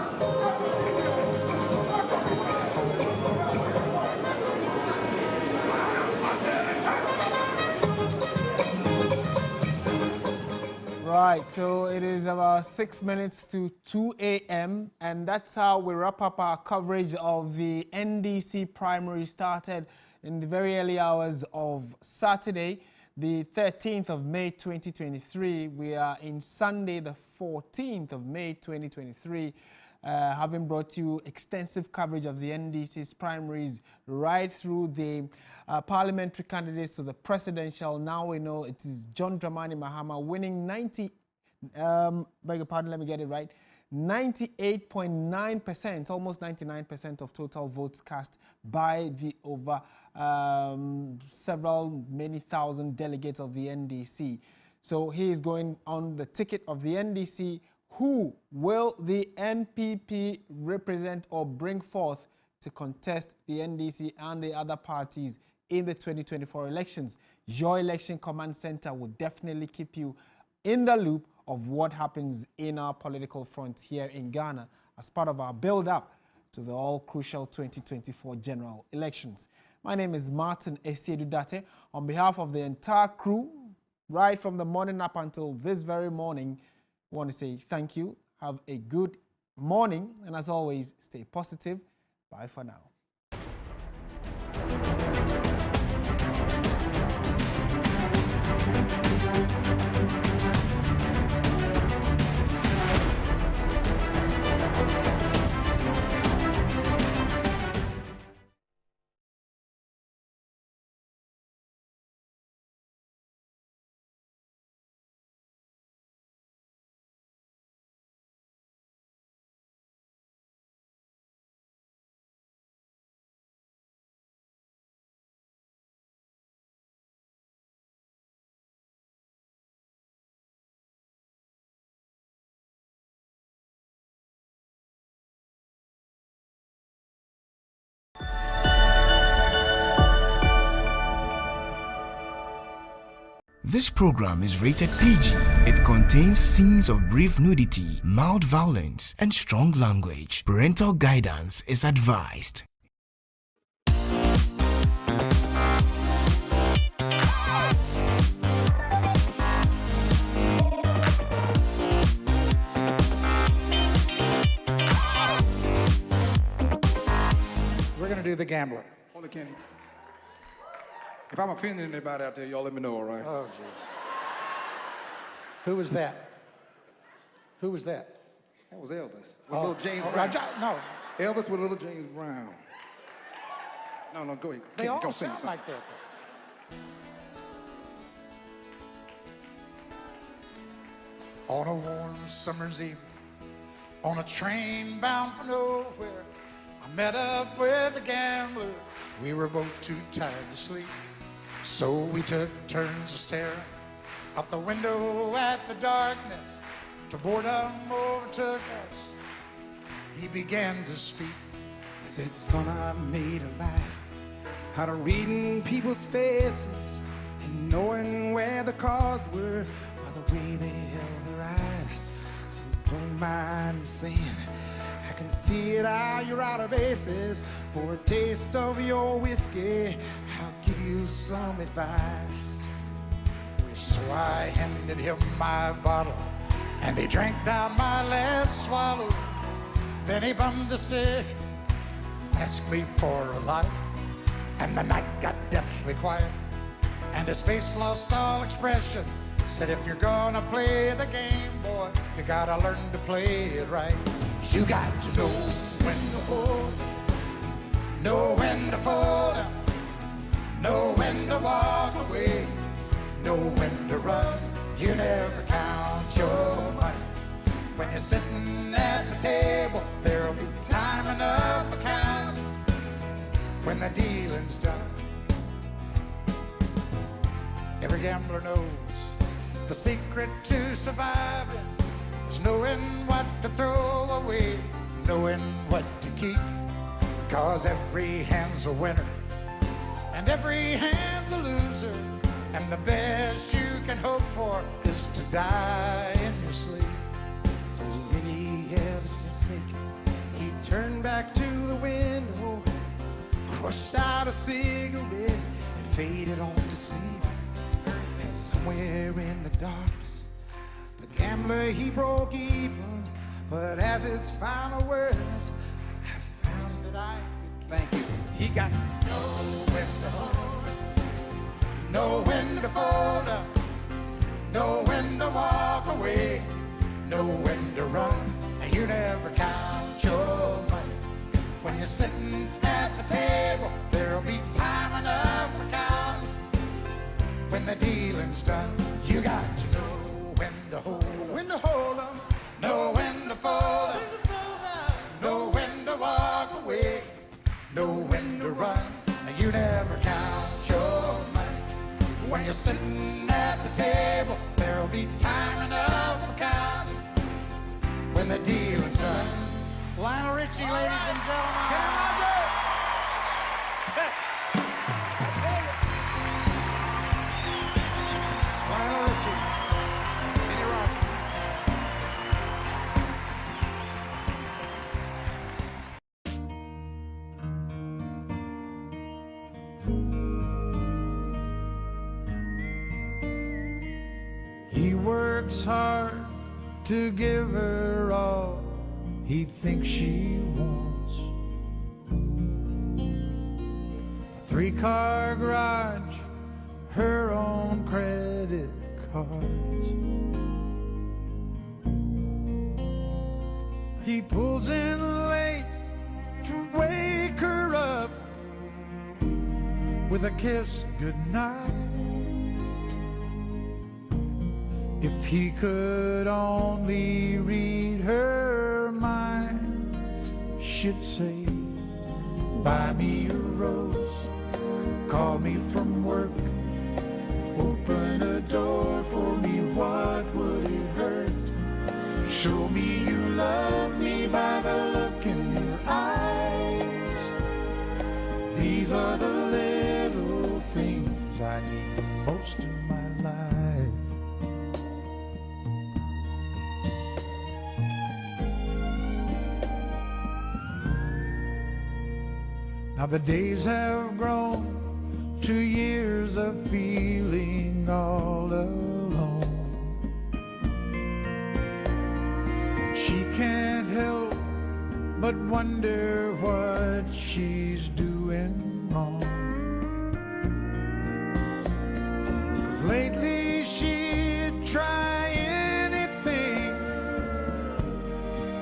Right, so it is about 6 minutes to 2 a.m. and that's how we wrap up our coverage of the NDC primary started in the very early hours of Saturday, the 13th of May 2023. We are in Sunday, the 14th of May 2023. having brought you extensive coverage of the NDC's primaries right through the parliamentary candidates to the presidential. Now we know it is John Dramani Mahama winning 98.9%, almost 99% of total votes cast by the over many thousand delegates of the NDC. So he is going on the ticket of the NDC. Who will the NPP represent or bring forth to contest the NDC and the other parties in the 2024 elections? Your election command center will definitely keep you in the loop of what happens in our political front here in Ghana as part of our build-up to the all-crucial 2024 general elections. My name is Martin Esiedu-Date. On behalf of the entire crew, right from the morning up until this very morning, I want to say thank you. Have a good morning, and as always, stay positive. Bye for now. This program is rated PG. It contains scenes of brief nudity, mild violence, and strong language. Parental guidance is advised. We're going to do The Gambler. Hold it, Kenny. If I'm offending anybody out there, y'all let me know, all right? Oh, jeez. Who was that? Who was that? That was Elvis. With little James Brown. No. Elvis with little James Brown. No, go ahead. They all go sing sound something. like that. On a warm summer's evening, on a train bound for nowhere, I met up with a gambler. We were both too tired to sleep, so we took turns of staring out the window at the darkness. Till boredom overtook us, he began to speak. He said, son, I made a life out of reading people's faces and knowing where the cards were by the way they held their eyes. So don't mind me saying, I can see it out, you're out of aces. For a taste of your whiskey, I'll give you some advice. So I handed him my bottle, and he drank down my last swallow. Then he bummed the cig, asked me for a light, and the night got deathly quiet, and his face lost all expression. Said, if you're gonna play the game, boy, you gotta learn to play it right. You got to know when to hold, know when to fold up, know when to walk away, know when to run. You never count your money. When you're sitting at the table, there'll be time enough for counting when the dealing's done. Every gambler knows the secret to surviving is knowing what to throw away, knowing what to keep. Cause every hand's a winner and every hand's a loser, and the best you can hope for is to die in your sleep. So when he had his making, he turned back to the window, crushed out a cigarette, and faded off to sleep. And somewhere in the darkness, the gambler, he broke even. But as his final words, I found that I could thank you. He got to know when to hold, know when to fold up, know when to walk away, know when to run, and you never count sitting at the table, there'll be time enough for counting. When the dealing's done, you got to know when to hold 'em, know when to fold 'em, know when to walk away, know when to run. You never count your money when you're sitting at the table. There'll be time enough for counting when the dealing's done. Lionel Richie, ladies and gentlemen. Lionel Richie. Kenny Rogers. He works hard to give her all he thinks she wants. A 3-car garage, her own credit cards. He pulls in late to wake her up with a kiss goodnight. If he could only read her mind, she'd say, buy me a rose, call me from work, open a door for me, what would it hurt? Show me you love me by the look in your eyes. These are the little things I need most in my life. Now the days have grown to years of feeling all alone. She can't help but wonder what she's doing wrong. 'Cause lately she'd try anything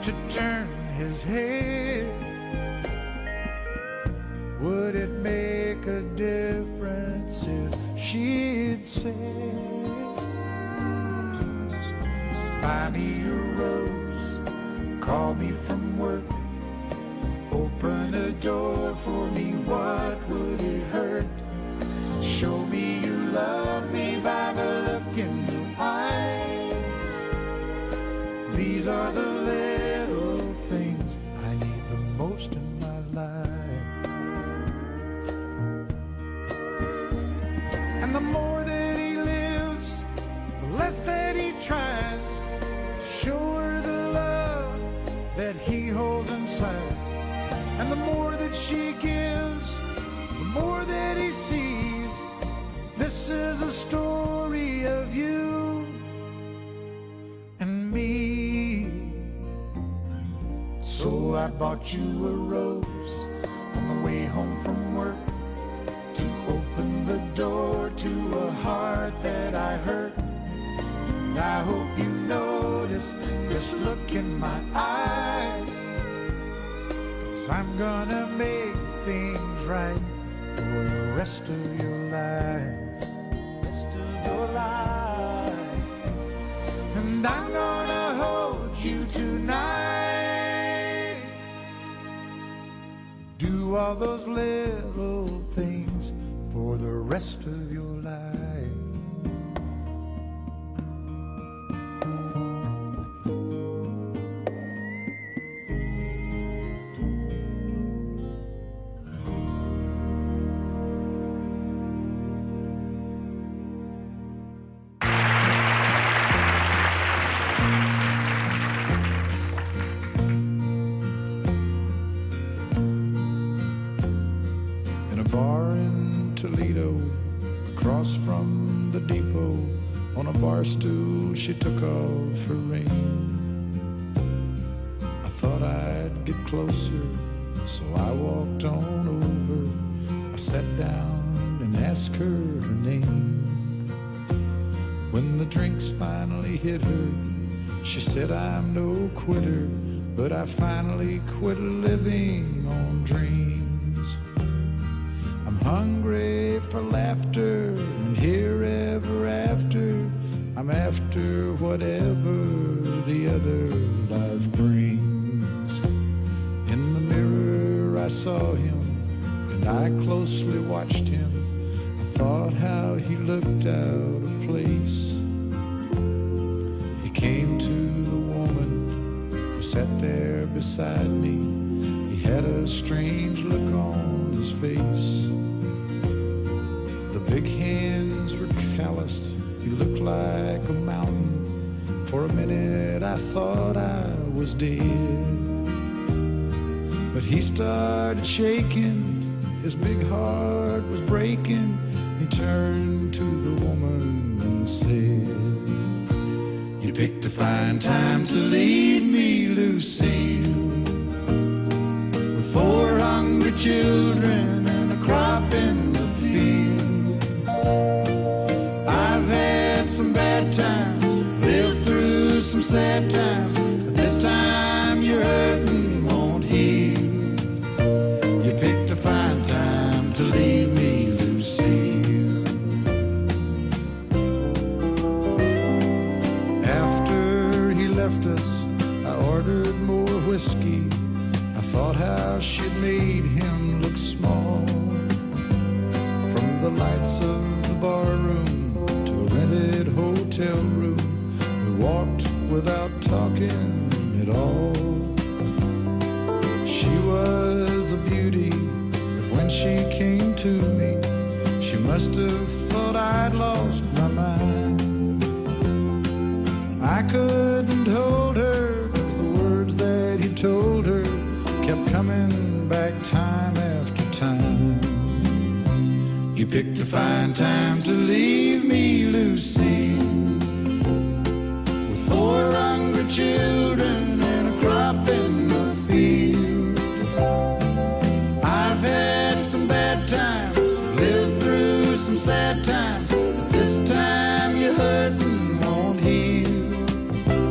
to turn his head. Would it make a difference if she'd say, buy me a rose, call me from work, open a door for me, what would it hurt? Show me you love me by the look in your eyes. These are the little things I need the most in my life. And the more that he lives, the less that he tries to show her the love that he holds inside. And the more that she gives, the more that he sees. This is a story of you and me. So I bought you a rose on the way home from work, to open the door to a heart that I hurt. And I hope you notice this look in my eyes, 'cause I'm gonna make things right for the rest of your life. Rest of your life. And I'm gonna hold you tonight. Do all those little things for the rest of your life. Bar in Toledo, across from the depot, on a bar stool she took off her ring. I thought I'd get closer, so I walked on over. I sat down and asked her her name. When the drinks finally hit her, she said, I'm no quitter, but I finally quit living on dreams. I'm hungry for laughter, and here ever after, I'm after whatever the other life brings. In the mirror I saw him, and I closely watched him. I thought how he looked out of place. He came to the woman who sat there beside me. He had a strange look on his face. The big hands were calloused. He looked like a mountain. For a minute I thought I was dead. But he started shaking, his big heart was breaking. He turned to the woman and said, "You picked a fine time to leave me, Lucille, with 4 hungry children and a crop in the field. I've had some bad times, lived through some sad times, but this time you're hurting won't heal. You picked a fine time to leave me, Lucille." After he left us, I ordered more whiskey. I thought how she'd made him look small. From the lights of the bar room to a rented hotel room, we walked without talking at all. She was a beauty, but when she came to me, she must have thought I'd lost my mind. I couldn't hold her, 'cause the words that he told her kept coming back time after time. You picked a fine time to leave me, Lucille, with 4 hungry children and a crop in the field. I've had some bad times, lived through some sad times,